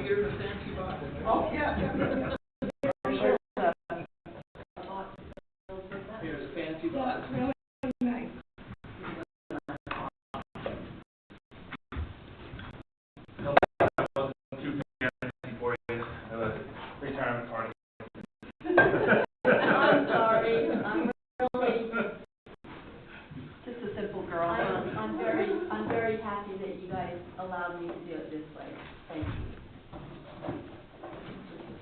here in a fancy box. Oh, yeah. Here's a fancy box. That's really nice. No, that wasn't too fancy for you. Retirement party. I'm sorry. I'm really just a simple girl. I'm very happy that you guys allowed me to do it this way. Thank you.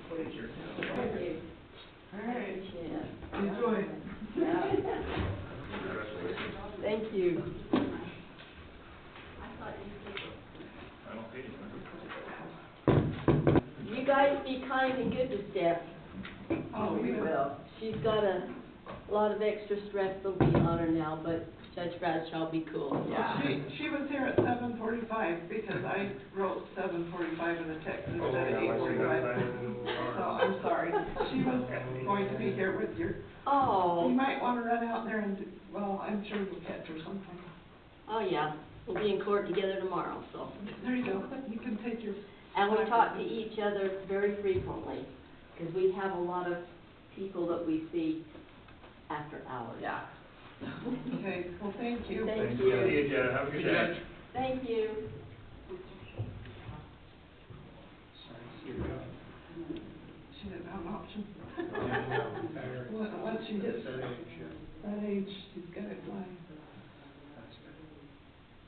Thank you. All right. Appreciate it. Enjoy. Yeah. Thank you. I don't see anything. You guys be kind and good to Steph. Oh, we will. She's got a lot of extra stress that'll be on her now, but Judge Bradshaw will be cool. Yeah. She was here at 7:45 because I wrote 7:45 in the text instead of 8:45. So I'm sorry. She was going to be here with you. Oh. You might want to run out there and, well, I'm sure you'll catch her sometime. Oh, yeah. We'll be in court together tomorrow, so. There you go. You can take your. And we talk to each other very frequently, because we have a lot of people that we see after hours. Yeah. Okay, well, thank you. Thank See you. you, Jenna. Have a good day. Thank you. She didn't have an option. Once she hits that age, she's got it flying.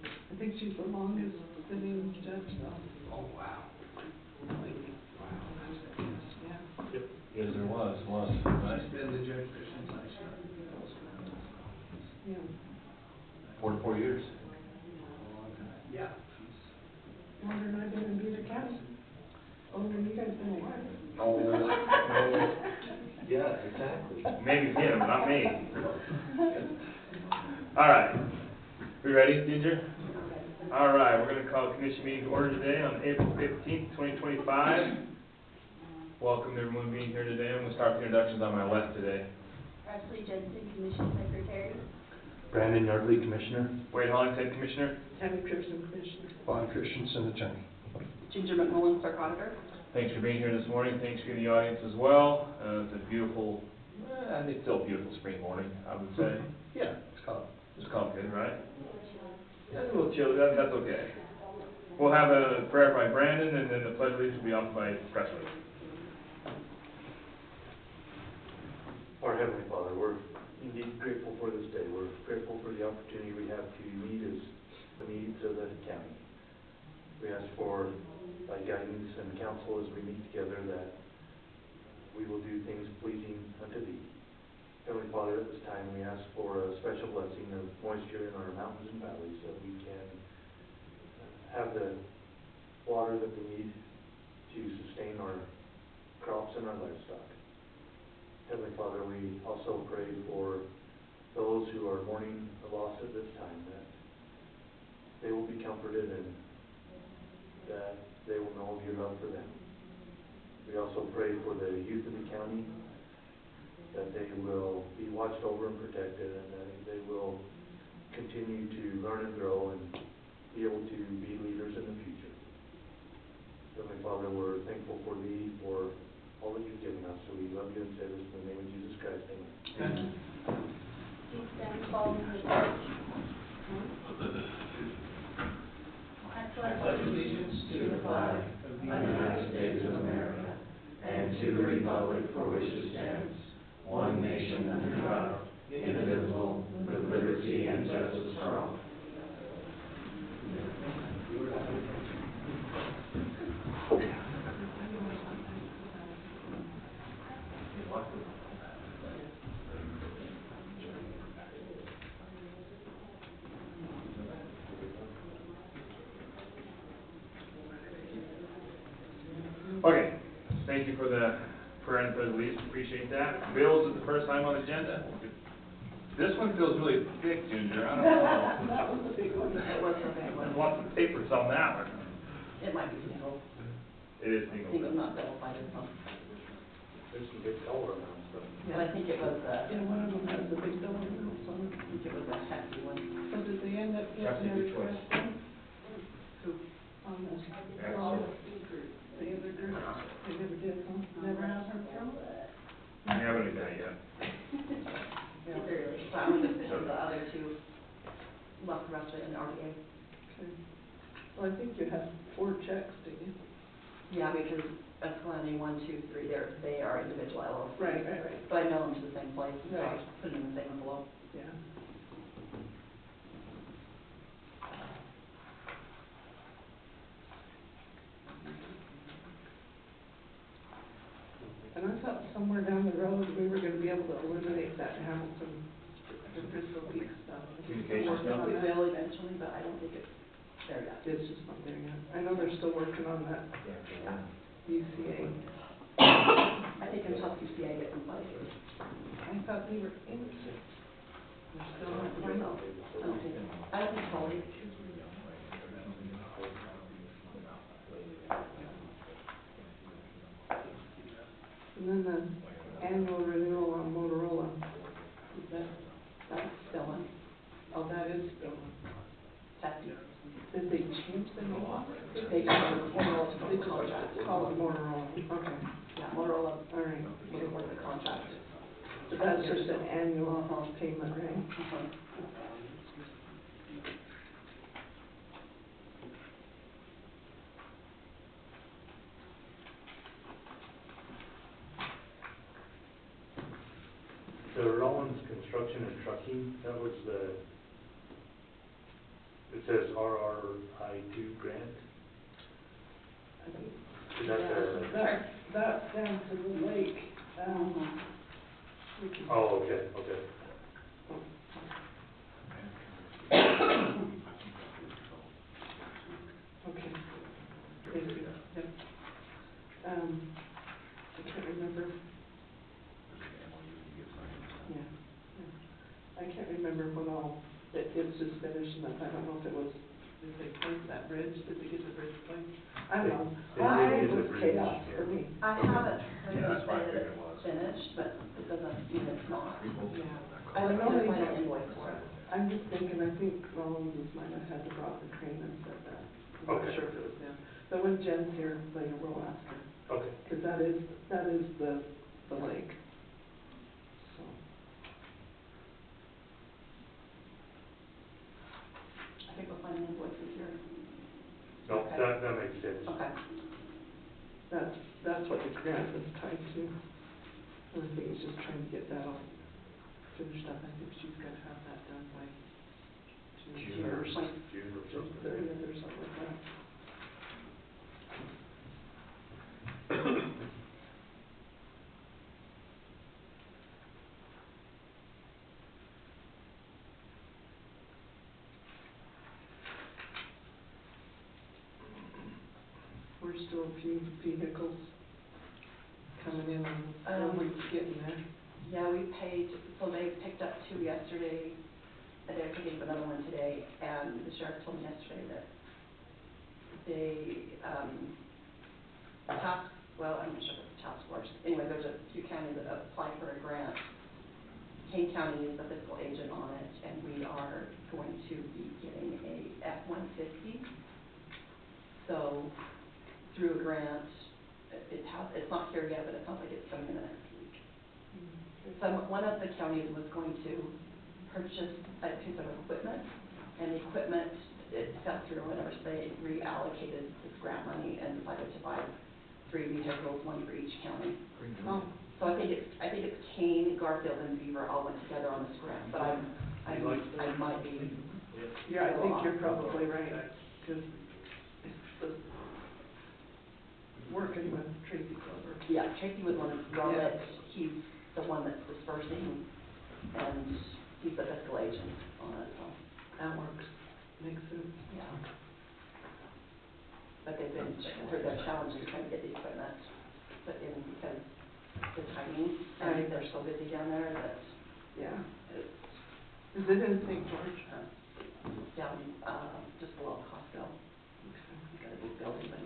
I think she's the longest sitting judge, though. Oh, wow. Yeah. Yes, there was, right? She's been the judge there since I started. Yeah. 44 years. Yeah. Longer than I've been in Beaver County. Older than you guys been alive. Oh, yeah, exactly. Maybe him, not me. All right. We ready, Ginger? All right, we're going to call a commission meeting to order today on April 15th, 2025. Welcome everyone being here today. I'm going to start the introductions on my left today. Ashley Jensen, Commission Secretary. Brandon Yardley, Commissioner. Wade Hollingshead, Commissioner. Tammy Pearson, Commissioner. Bond Christensen, Attorney. Ginger McMullen, Clerk Auditor. Thanks for being here this morning. Thanks for the audience as well. It's a beautiful, I think still a beautiful spring morning, I would say. Yeah, it's called. It's comfortable, right? Yeah, a little chilly, that's okay. We'll have a prayer by Brandon, and then the pledge of allegiance will be offered by Presley. Our Heavenly Father, we're indeed grateful for this day. We're grateful for the opportunity we have to meet as the needs of the county. We ask for thy guidance and counsel as we meet together, that we will do things pleasing unto thee. Heavenly Father, at this time we ask for a special blessing of moisture in our mountains and valleys, so we can have the water that we need to sustain our crops and our livestock. Heavenly Father, we also pray for those who are mourning the loss at this time, that they will be comforted and that they will know of your love for them. We also pray for the youth of the county, that they will be watched over and protected, and that they will continue to learn and grow and be able to be leaders in the future. Heavenly Father, we're thankful for thee, for all that you've given us. So we love you and say this in the name of Jesus Christ. Amen. Please stand following the pledge. I pledge allegiance to the flag of the United States of America and to the republic for which it stands, one nation under God, indivisible, with liberty and justice for all. Okay, thank you for the prayer and pledge of allegiance. Appreciate that. Bills is the first time on the agenda. This one feels really thick, Ginger. I don't know. That was the big one. It was a big one. There's lots of papers on that one. It might be single. It is single. Single, not double by this one. There's some big dollar amounts, though. But I think it was Yeah, one of them has the big dollar bills on it. I think it was a hefty one. So did they end up That's a getting good their choice. request on the, Excellent. the other They never did, huh? Never have heard from? I haven't done that yet. It's early, so I'm just putting the other two, left the rest of it in the RDA. Okay. Well, I think you had 4 checks, didn't you? Yeah, because Escalante 1, 2, 3, they are individual LLCs. Right. But I mail them to the same place, so I Right. put them in the same envelope. Yeah. And I thought somewhere down the road, we were gonna be able to eliminate that Hamilton, the Bristol Peak stuff. Communication Working stuff? on We that. will eventually, but I don't think it's there yet. It's just not there yet. I know they're still working on that UCA. I think until QCA gets in place. I thought they were in it. They're still not I quite. don't think fully. And then the annual renewal on Motorola, is That's still on, oh, that is still on. testing. Did they change the name? They call it Motorola They to contract. call it Motorola, okay, Yeah, Motorola, all right. Motorola the contract. But that's just an annual payment, right? Uh-huh. The Rollins Construction and Trucking, that was it says RRI2 grant. I think Is that that's down to the lake, we can- oh, okay, okay. Okay. Thank you, yep. I can't remember. Yeah. I can't remember when all, it was just finishing up, I don't know if it was, did they place that bridge, did they get the bridge placed? I don't know, it was chaos for me. I haven't heard them say that it's finished, but it doesn't mean it's not. Yeah. I know know they there's final did. invoice for it. I'm just thinking, I think Rollins might have had to brought the crane and set that. I'm not Okay. sure if it was them. But when Jen's here later, we'll ask her, Okay. because that is the lake. So, I think we'll find an invoice this year. No, Okay. that makes sense. Okay. that's what the grant is tied to. And I think it's just trying to get that all finished up. I think she's gotta have that done by June June or 1st, June or June something. 30th or something like that. We're still a few vehicles coming in and we're getting there. Yeah, we paid, so they picked up 2 yesterday, and they're picking up another one today, and the sheriff told me yesterday that they, I'm not sure if it's a task force, anyway, there's a few counties that applied for a grant. Kane County is the fiscal agent on it, and we are going to be getting a F-150. So, through a grant, it's not here yet, but it sounds like it's coming in the next week. One of the counties was going to purchase a piece of equipment, and the equipment, it fell through whenever they reallocated this grant money and decided to buy 3 vehicles, 1 for each county. Oh, So I think it's Kane, Garfield, and Beaver all went together on this grant, but I might be. yeah, I think you're probably right, because it's working with Tracy Glover. Yeah, Tracy was one of Robert, he's the one that's dispersing, and he's the fiscal agent on it, so, That works, makes sense. yeah. But they've been, they're challenging trying to get the equipment put in because the timing, Right. and they're so busy down there that Yeah. it's Is it in St. George? down, just below Costco. He's got a big building, but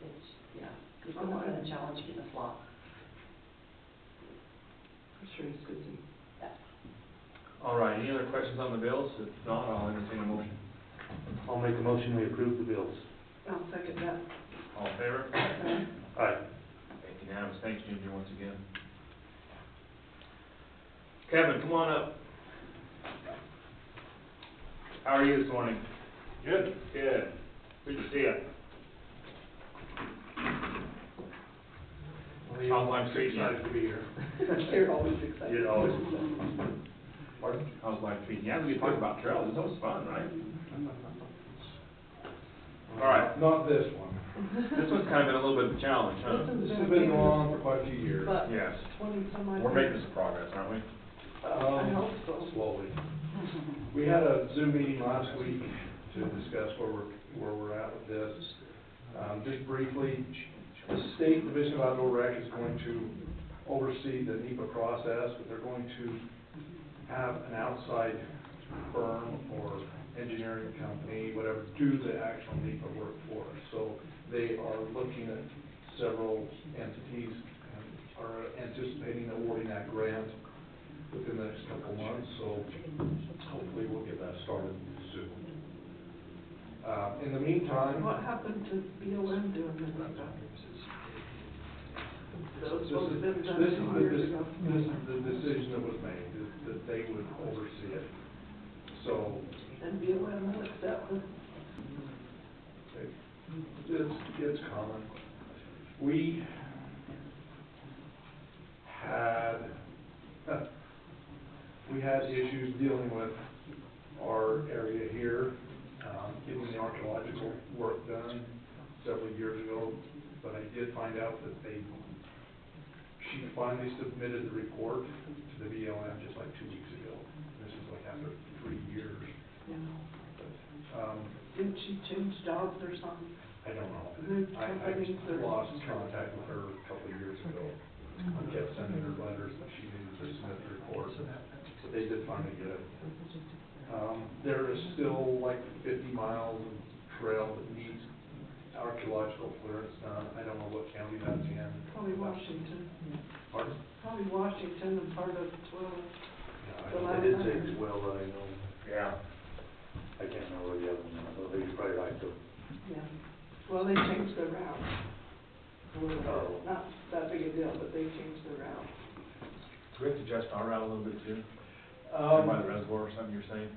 it's, yeah, he's been Oh, a challenge getting a slot. I'm sure he's busy. Yeah. All right, any other questions on the bills? If not, I'll entertain a motion. I'll make a motion, we approve the bills. I'll second that. All in favor? Aye. Unanimous. Thanks, Ginger, once again. Kevin, come on up. How are you this morning? Good. Good. Good to see you. How's life treating you? Excited to be here. You're always excited. You're always- Pardon? How's life treating you? Yeah, we can talk about trails. It's always fun, right? All right. Not this one. This one's kind of been a little bit of a challenge, huh? This has been going on for quite a few years. But Yes. 20-some odd We're making years. some progress, aren't we? I hope so. Slowly. We had a Zoom meeting last week to discuss where we're at with this. Just briefly, the State Division of Outdoor Rec is going to oversee the NEPA process, but they're going to have an outside firm or engineering company, whatever, do the actual NEPA work for us. So they are looking at several entities and are anticipating awarding that grant within the next couple of months, so hopefully we'll get that started soon. In the meantime. What happened to BLM doing this stuff? That was supposed to have been done This is 2 years ago. This is the decision that was made, is that they would oversee it. So, And BLM will accept it. it's common. We had issues dealing with our area here, getting the archaeological work done several years ago, but I did find out that she finally submitted the report to the BLM just like 2 weeks ago. This is like after 3 years. Yeah. Um, Didn't she change jobs or something? I don't know. Moved I companies or? lost contact with her a couple of years ago. I kept sending her letters that she needed to submit the report, but they did finally get it. There is still like 50 miles of trail that needs archaeological clearance done. I don't know what county that's in. Probably Washington. Pardon? Probably Washington and part of 12. The I last did time. say well, I know, Yeah. I can't remember where the other one, I think you're probably right, though. Yeah. Well, they changed their route. Oh. Not that big a deal, but they changed their route. Do we have to adjust our route a little bit too? By the reservoir or something you're saying?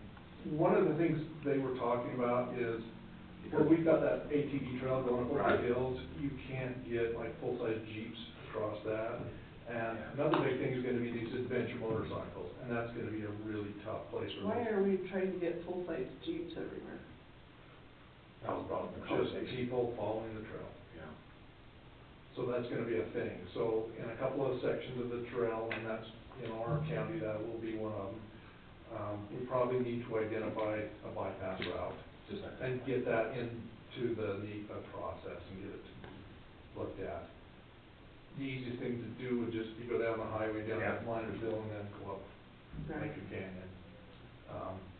One of the things they were talking about is, well, we've got that ATV trail going over the hills, you can't get like full-size Jeeps across that. And another big thing is gonna be these adventure motorcycles, and that's gonna be a really tough place for Why those. are we trying to get full-size Jeeps everywhere? That was brought up in the Just conversation. people following the trail. Yeah. So that's gonna be a thing. So in a couple of sections of the trail, and that's in our county, that will be one of them. We probably need to identify a bypass route Just like that. and get that into the NEPA process and get it looked at. The easiest thing to do would just be go down the highway, down Yeah. to Minersville, and then go up Right. Lincoln Canyon.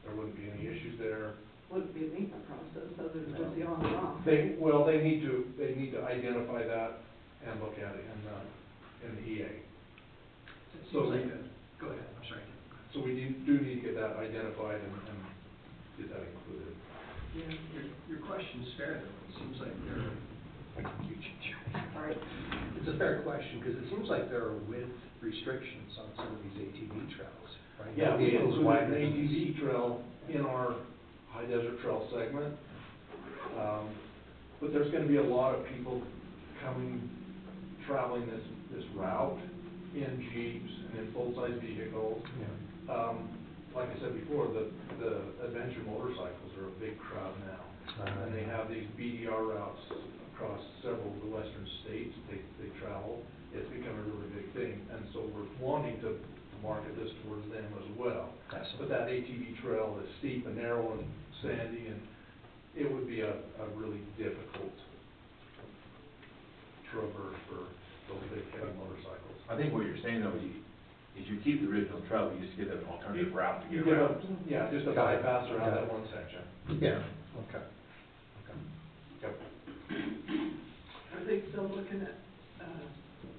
There wouldn't be any issues there. Wouldn't be a NEPA process other than just the on and off. They need to identify that and look at it in the EA. It So seems like we- go ahead, I'm sorry. So we do need to get that identified and get that included. Yeah, your question's fair though. It seems like Sorry. It's a fair question, because it seems like there are width restrictions on some of these ATV trails, right? Yeah, we Vehicles included wider an than this. ATV trail in our high desert trail segment. But there's gonna be a lot of people traveling this route in Jeeps and in full-size vehicles. Yeah. Like I said before, the adventure motorcycles are a big crowd now. And they have these BDR routes across several of the western states, they travel. It's become a really big thing, and so we're wanting to market this towards them as well. But that ATV trail is steep and narrow and sandy, and it would be a really difficult traverse for those big heavy motorcycles. I think what you're saying though, is you keep the original trail, but you just get an alternative route to You get get around. yeah, just a Got it. bypass around Got that it. one section. Yeah, okay. Yep. Are they still looking at,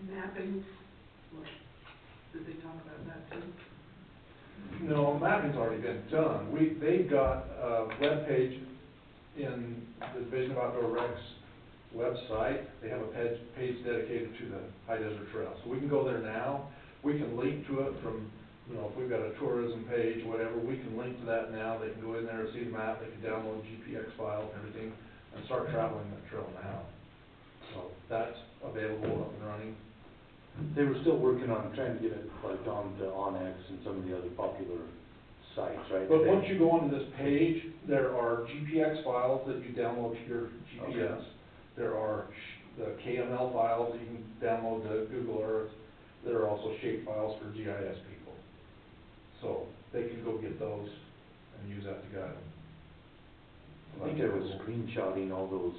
mapping? Did they talk about that too? No, mapping's already been done. They've got a webpage in the Division of Outdoor Recs website, they have a page dedicated to the High Desert Trail. So we can go there now, we can link to it from, you know, if we've got a tourism page, whatever, we can link to that now. They can go in there and see the map, they can download GPX files and everything, and start traveling that trail now. So that's available, up and running. They were still working on trying to get it like on the Onyx and some of the other popular sites, right? But once you go onto this page, there are GPX files that you download to your GPS. Okay. There are the KML files that you can download to Google Earth. There are also shape files for GIS people. So they can go get those and use that to guide them. I think I was screenshotting all those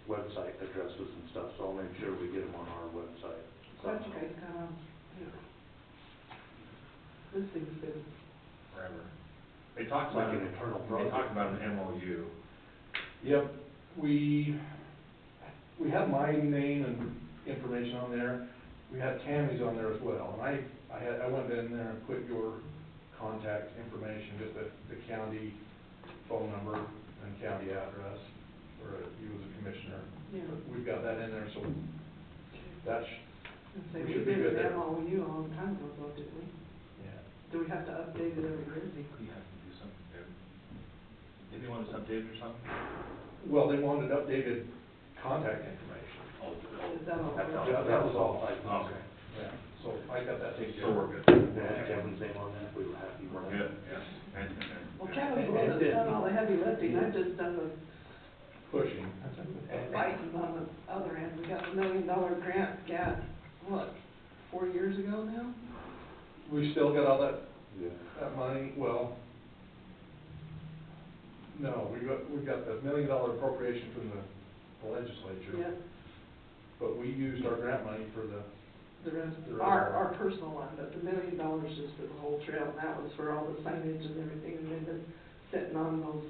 website addresses and stuff, so I'll make sure we get them on our website. Glad you guys got on, yeah. This thing's been, Forever. They talked Like about, an internal they project. talked about an MOU. Yep, we had my name and information on there. We had Tammy's on there as well. And I went in there and put your contact information, just the county phone number and county address for you as a commissioner. yeah. We've got that in there, so that's, Let's say we we should be did good an there. MOU a long time ago, didn't we? yeah. Do we have to update it every year? You have to do something there. Did they want us updated or something? Well, they wanted updated contact information. Is that all? That's all. Yeah, that was all. Okay. Yeah, so I got that taken So care we're of. good. They had Kevin's name on that, we were happy with it. Good, yes. And- Well, Kevin's the one that's done all the heavy lifting, I've just done the Pushing. fighting on the other end. We got the $1 million grant, what, 4 years ago now? We still got all that Yeah. money, well, no, we got the $1 million appropriation from the legislature. Yeah, But we used our grant money for the, the rest, The rest our personal one, but the $1 million is for the whole trail, and that was for all the signage and everything, and they've been sitting on those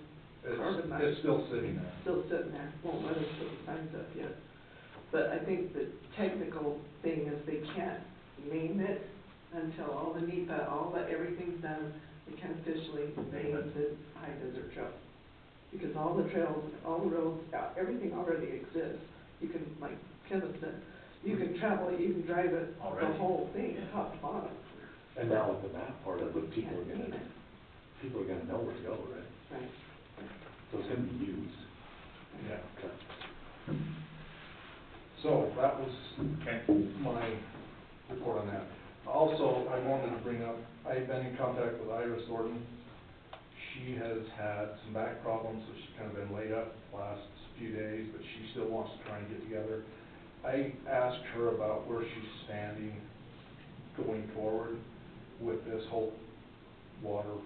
carbon it's knives. still sitting there. Still sitting there, won't let us put the signs up yet. But I think the technical thing is they can't name it until all the NEPA, everything's done, they can officially name the High Desert Trail. Because all the trails, all the roads, everything already exists. You can, like Kevin said, you can travel it, you can drive it, the Already. whole thing, top to bottom. And now with the map part of it, people are Can't name gonna, it. people are gonna know where to go, right? Right. So it's gonna be used. Yeah. Okay. So that was Okay. my report on that. Also, I wanted to bring up, I've been in contact with Iris Thornton. She has had some back problems, so she's kind of been laid up the last few days, but she still wants to try and get together. I asked her about where she's standing going forward with this whole water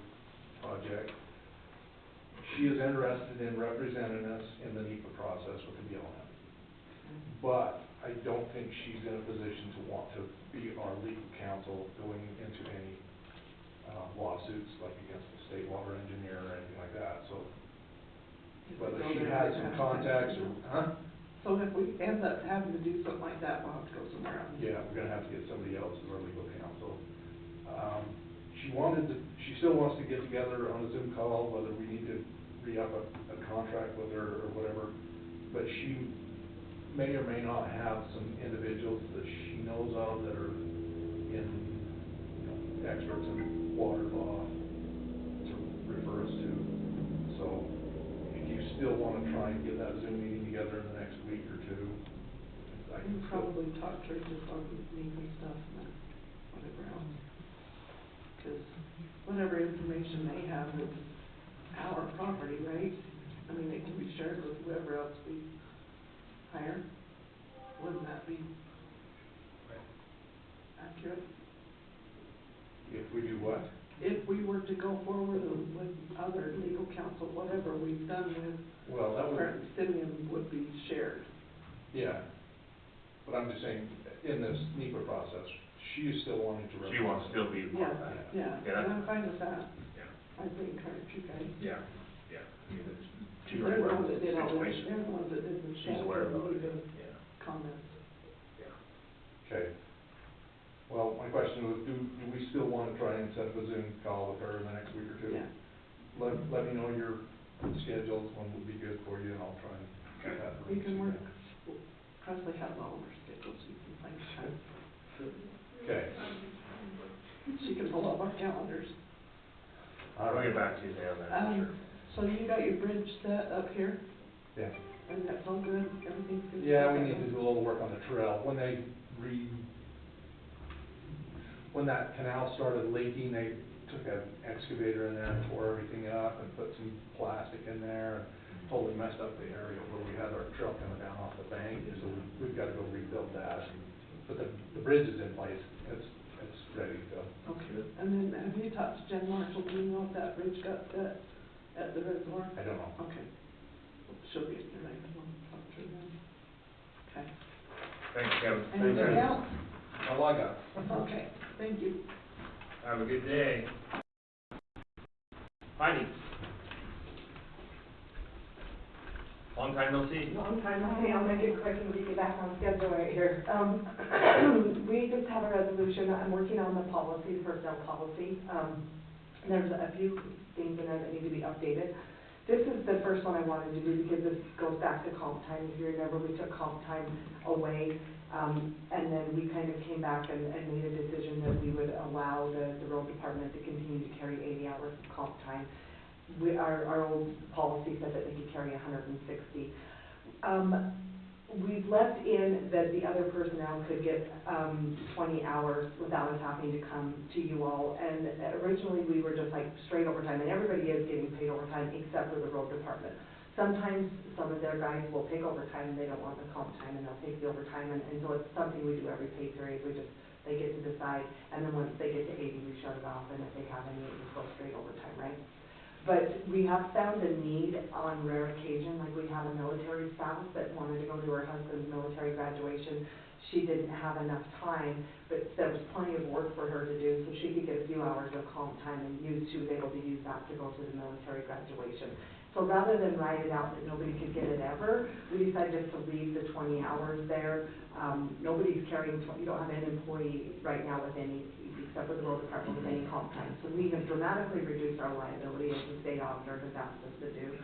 project. She is interested in representing us in the NEPA process with the BLM. But I don't think she's in a position to want to be our legal counsel going into any lawsuits, like against the state water engineer or anything like that, so whether she has some contacts or, huh? So if we end up having to do something like that, we'll have to go somewhere else. Yeah, we're gonna have to get somebody else as our legal counsel. She still wants to get together on a Zoom call, whether we need to re-up a contract with her or whatever, but she may or may not have some individuals that she knows of that are in, you know, experts in water law to refer us to. So if you still wanna try and get that Zoom meeting together in the next week or two, I I can can still. probably talk to her just on NEPA stuff and then whatever else. Because whatever information they have is our property, right? I mean, it can be shared with whoever else we hire. Wouldn't that be accurate? If we do what? If we were to go forward with other legal counsel, whatever we've done with Well, that would, current Simeon would be shared. yeah. But I'm just saying, in this NEPA process, she is still wanting to represent. She wants to still be a part of that. Yeah, Yeah, and I'm fine with that. Yeah, I think, aren't you guys? yeah, yeah. I mean, it's- she's They're the aware of ones the that did all this, situation. they're the ones that did the She's aware of it, the yeah, comments. yeah. Okay. Well, my question was, do we still want to try and set up a Zoom call with her in the next week or two? Yeah. Let me know your schedules, when would be good for you, and I'll try and get that. We can work Presley has all of her schedules, you can find time. Okay. She can pull up our calendars. All We'll right. get back to you, Dan, on that, for sure. So you got your bridge set up here, Yeah. and that's all good, everything's good? Yeah, we need to do a little work on the trail. When that canal started leaking, they took an excavator in there and tore everything up and put some plastic in there and totally messed up the area where we had our trail coming down off the bank, so we've got to go rebuild that. But the bridge is in place, it's ready to go. Okay, and then have you talked to Jen Marshall, do you know if that bridge got set at the reservoir? I don't know. Okay. She'll get the right one, talk to her then. Okay. Thanks, Kevin. Anything else? All I got. Okay, thank you. Have a good day. Heidi. Long time no see. Long time, okay, I'll make it quick and get you back on schedule right here. We just have a resolution, I'm working on the policy, the personnel policy. There's a few things in there that need to be updated. This is the first one I wanted to do because this goes back to comp time. If you remember, we took comp time away, and then we kind of came back and made a decision that we would allow the road department to continue to carry 80 hours of comp time. Our old policy said that they could carry 160. We've left in that the other personnel could get 20 hours without us having to come to you all. And originally we were just like straight overtime, and everybody is getting paid overtime except for the road department. Sometimes some of their guys will take overtime and they don't want the comp time and they'll take the overtime, and so it's something we do every pay period. They get to decide, and then once they get to 80, we shut it off, and if they have any, it just goes straight overtime, right? But we have found a need on rare occasion, like we had a military spouse that wanted to go to her husband's military graduation. She didn't have enough time, but there was plenty of work for her to do, so she could get a few hours of comp time and she was able to use that to go to the military graduation. So rather than write it out that nobody could get it ever, we decided just to leave the 20 hours there. Nobody's carrying, you don't have an employee right now with any, except for the road department, with any comp time. So we have dramatically reduced our liability, as the state auditor has asked us to do.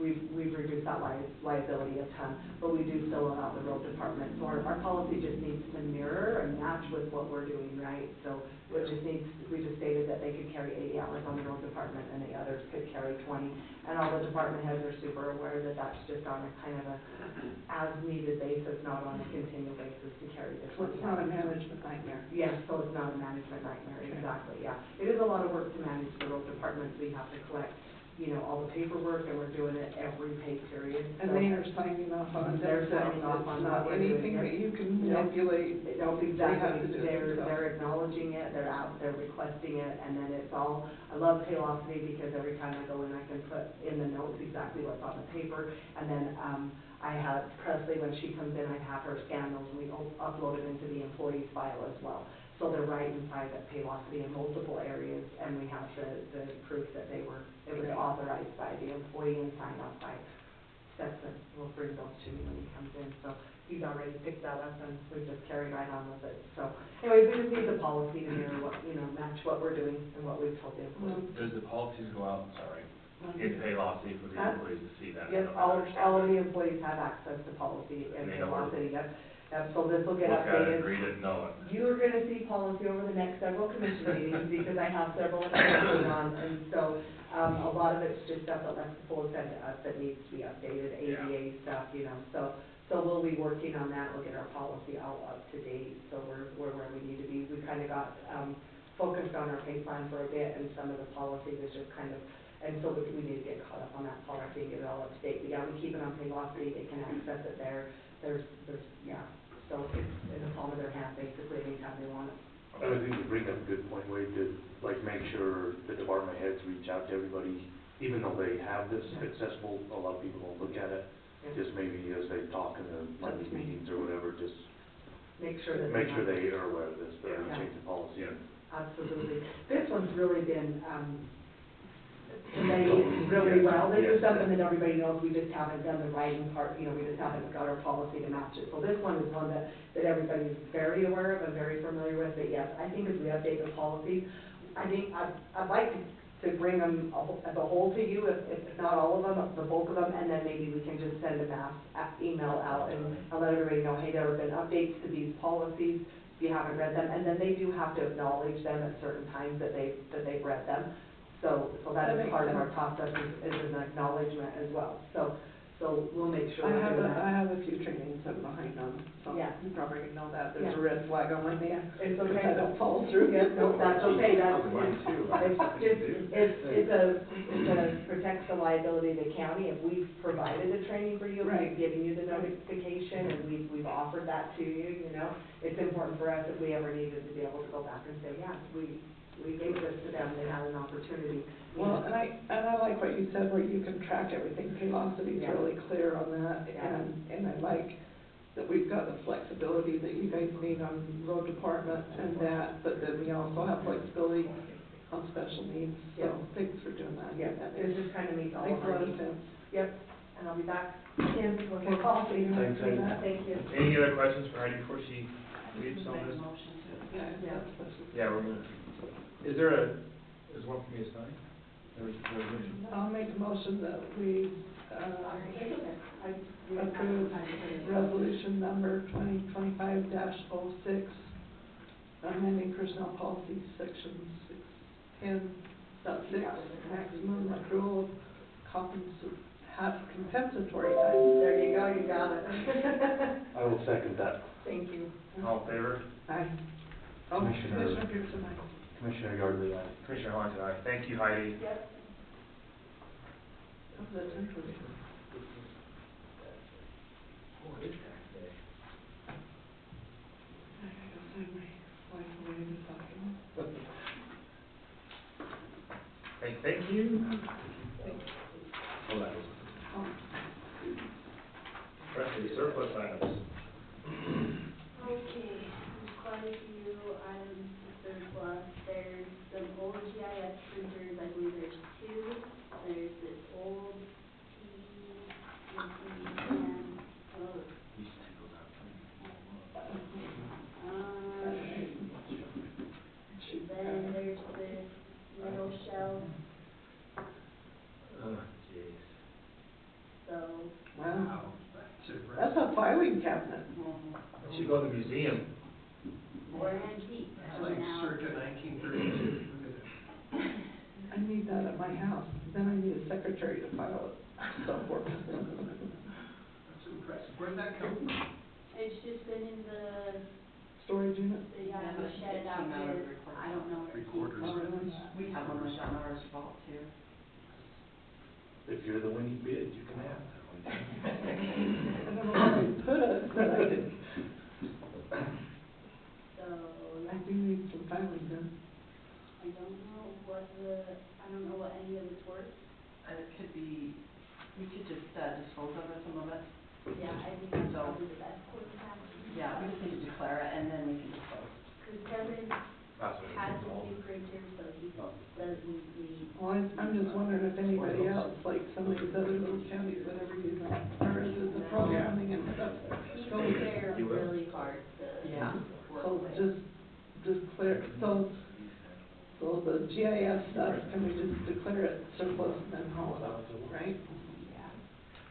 We've reduced that liability a ton, but we do still allow the road department. So our policy just needs to mirror and match with what we're doing, right? So we just stated that they could carry 80 hours on the road department and the others could carry 20. And all the department heads are super aware that that's just on a kind of a as-needed basis, not on a continual basis to carry this. So it's not a management nightmare. Yes, so it's not a management nightmare, exactly, yeah. It is a lot of work to manage the road department. We have to collect, all the paperwork, and we're doing it every pay period. And they are signing off on it They're themselves. signing off on It's not what we're doing, anything yeah. that you can Nope. manipulate. Nope, They have to exactly. do it themselves. They're acknowledging it, they're requesting it, and then it's all, I love Paylocity because every time I go in, I can put in the notes exactly what's on the paper. And then, I have Presley, when she comes in, I have her scan those, and we upload it into the employee's file as well. So they're right inside that Paylocity in multiple areas, and we have the proof that it was authorized by the employee and signed off by Stetson. We'll bring those to you when he comes in. So he's already picked that up, and we've just carried right on with it. So anyways, we just need the policy to mirror what, match what we're doing and what we've told the employees. Does the policies go out, in Paylocity for the employees to see that? Yes, all of the employees have access to policy and They know where to Paylocity, yep. So this will get look at it, updated. read it, know it. You are gonna see policy over the next several commission meetings, because I have several that I'm working on, and so, a lot of it's just stuff that Lexipol has sent to us that needs to be updated, ADA stuff, so we'll be working on that, we'll get our policy all up to date, so we're where we need to be. We kind of got, focused on our pay plan for a bit, and some of the policy was just kind of, and so we need to get caught up on that policy and get it all up to date. But yeah, we keep it on Paylocity, they can access it there, so it's in the palm of their hand, basically, anytime they want it. I think you bring up a good point, Wade, to make sure the department heads reach out to everybody, even though they have this accessible, a lot of people don't look at it. Yeah. Just maybe as they talk in the monthly meetings or whatever, just Make sure that make sure they are aware of this, that we Yeah. change the policy. Absolutely. This one's really been, laid really well. This is something that everybody knows, we just haven't done the writing part, we just haven't got our policy to match it. So this one is one that everybody's very aware of and very familiar with, but yes, I think as we update the policy, I think, I'd like to bring them as a whole to you, if not all of them, the bulk of them, and then maybe we can just send a mass email out and let everybody know, hey, there have been updates to these policies, if you haven't read them, and then they do have to acknowledge them at certain times that they've read them. So that That is makes part of our sense. process is an acknowledgement as well. So we'll make sure I we're have doing I that. have a few trainings I'm behind on, so Yeah. you probably know that, there's Yeah. a red flag on my name. It's Because okay. I don't follow through. Yeah, no, that's okay, that's, Mine too. it protects the liability of the county. If we've provided the training for you, Right. we've given you the notification, and we've offered that to you, you know, it's important for us if we ever needed to be able to go back and say, yeah, we gave this to them, they had an opportunity. you Well, know. and I like what you said, where you can track everything, Paylocity's Yeah. really clear on that, Yeah. and I like that we've got the flexibility that you guys need on road department and that, but then we also have flexibility on special needs, Yeah. so thanks for doing that. Yeah, it just kind of meets all Makes of a our lot of needs. sense. Yep, and I'll be back again with more policy. Thanks, Heidi. Thank you. Any other questions for Heidi before she leaves on Make a this? motion to. Yeah, Yeah. Yeah, we're gonna, is one for me to sign? Resolution? I'll make a motion that we, It's okay. approve resolution number 2025-06, amending personnel policy section 610.6, maximum accrual of compensatory time. There you go, you got it. I will second that. Thank you. All in favor? Aye. Oh, Commissioner- Commissioner Pearson, aye. Commissioner Yardley, aye. Commissioner Hodges, aye. Thank you, Heidi. Yep. Oh, that's interesting. I gotta sign my wife away in this document. Thank you. Hold on. Oh. Rest of the surplus items. Okay, there's quite a few items to surplus. There's some old GIS printers, I believe there's two. There's this old and, oh, then there's this metal shelf, Oh, jeez. so, Wow, That's impressive. that's a filing cabinet. It should go to the museum. or antique. It's like Now, circa 1932, look at that. I need that at my house, then I need a secretary to file it, so forth. That's impressive. Where'd that come from? it's just been in the Storage unit? yeah, the shed out Came out of there. recording. I don't know what it Recorders. Oh, really? We have one like on ours vault too. If you're the winning bid, you can have that one. I don't know where I put it, but I did. So, I do need some filing done. I don't know what any of it's worth. And it could be, we could just dispose of it, some of it. Yeah, I think that's probably the best course of action. Yeah, we just need to declare it and then we can dispose. Because Kevin That's what has it's a called. new printer, so he doesn't need. Well, I'm just wondering if anybody else, like some of these other little counties that ever use that, or is it the programming and stuff? He's So, they're You will? really hard to Yeah. work so with. just clear, so the GIS stuff, can we just declare it surplus and then haul it out, right? Yeah.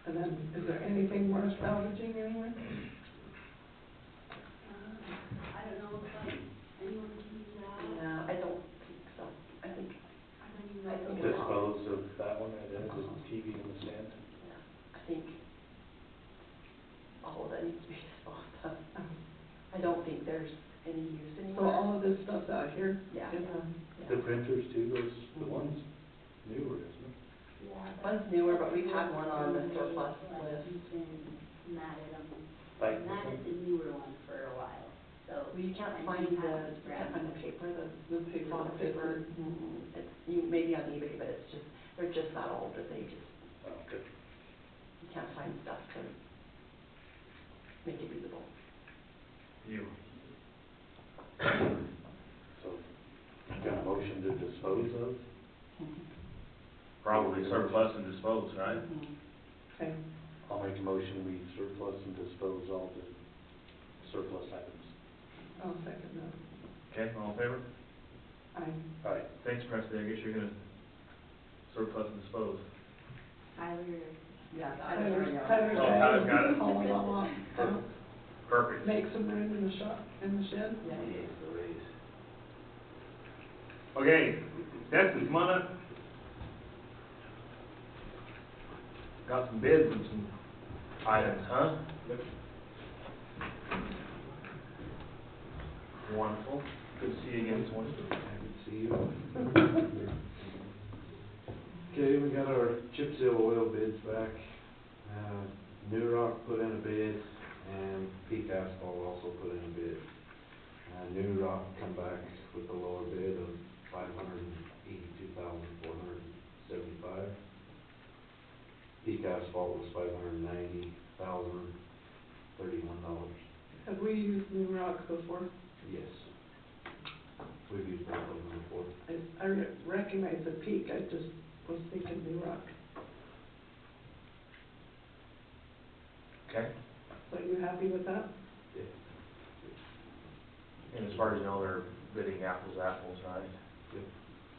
And then, is there anything worth salvaging anywhere? I don't know if anyone can use that. Yeah, I don't think so. I think, I don't even I know. think what- Dispose of that one right there, the TV in the stand. yeah, I think all of that needs to be disposed of. I don't think there's any use So anymore. all of this stuff's out here? Yeah. In The printers too, the ones newer, isn't it? Yeah. One's newer, but we've had one on the surplus Like, list. he's been mad at them, Like, mad at the newer one for a while, so. Well, you can't and find he the, hasn't you can't grabbed find it. the paper, the paper, photo paper. It's, you, maybe on eBay, but it's just, they're just that old that they just, Oh, okay. you can't find stuff to make it usable. You. So, got a motion to dispose of? Probably surplus and dispose, right? Okay, I'll make a motion, we surplus and dispose all the surplus items. I'll second that. Okay, all in favor? Aye. All right, Thanks, Presley. I guess you're gonna surplus and dispose? Tyler, Yeah. Tyler's Oh, Tyler's got it. haul it all off, Perfect. make some room in the shop, in the shed. Yeah. Okay, Stetson, come on up. Got some bids and some items, huh? Yep. Wonderful. Good to see you again this morning. Happy to see you. Okay, we got our chip seal oil bids back. New Rock put in a bid, and Peak Asphalt also put in a bid. New Rock come back with a lower bid of $582,475. Peak Asphalt was $590,031. Have we used New Rock before? Yes. We've used both of them before. I recognize the Peak, I just was thinking New Rock. Okay. So you happy with that? Yeah. And as far as you know, they're bidding apples to apples, right? Yep.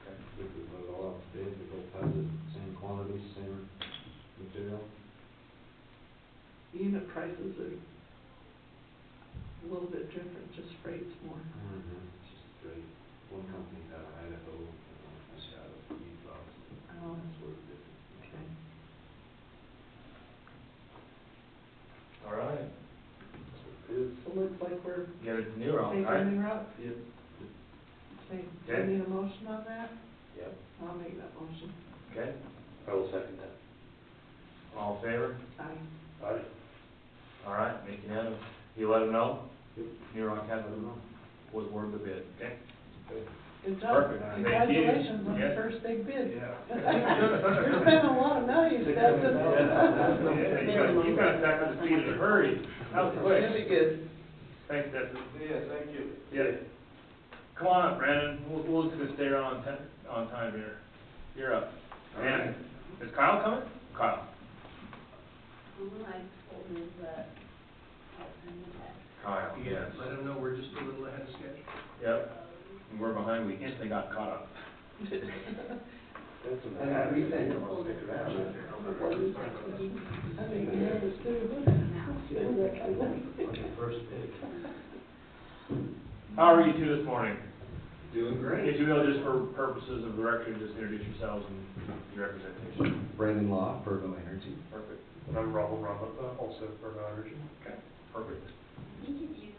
Okay. We put it all out to bid, we both have the same quantities, same material. Unit prices are a little bit different, just freight's more. It's just great. One company's out of Idaho, and one company's out of Utah. Oh, That's where the difference. okay. All right. So it looks like we're Get it to New Rock, taking right? New Rock. Yep. Okay, do Okay. I need a motion on that? Yep. I'll make that motion. Okay. I will second that. All in favor? Aye. Aye. All right, make it unanimous. You let them know? Yep. New Rock has them know. Was word of the bid, okay? Okay. Good job. Perfect. Thank you. Congratulations on the Yes. first big bid. Yeah. You're spending a lot of money, Stetson. Yeah, you got back on the feet in a hurry. That was quick. It'll be good. Thanks, Stetson. Yeah, thank you. Yeah. Come on up, Brandon. We'll just gonna stay around on time here. You're up. And is Kyle coming? Kyle. I told him that I'll send him a text. Kyle, yes. Let them know we're just a little ahead of schedule. Yep. And we're behind, we instantly got caught up. That's And I resent it, I'll stick around. I think you're nervous too. Spend that kind of money. On your first bid. How are you two this morning? Doing If you will, just for purposes of the record, just introduce yourselves and your representation. Brandon Law, Virgo Energy. Perfect. And I'm Robert Rama, also for Energy. Okay, perfect. I think if you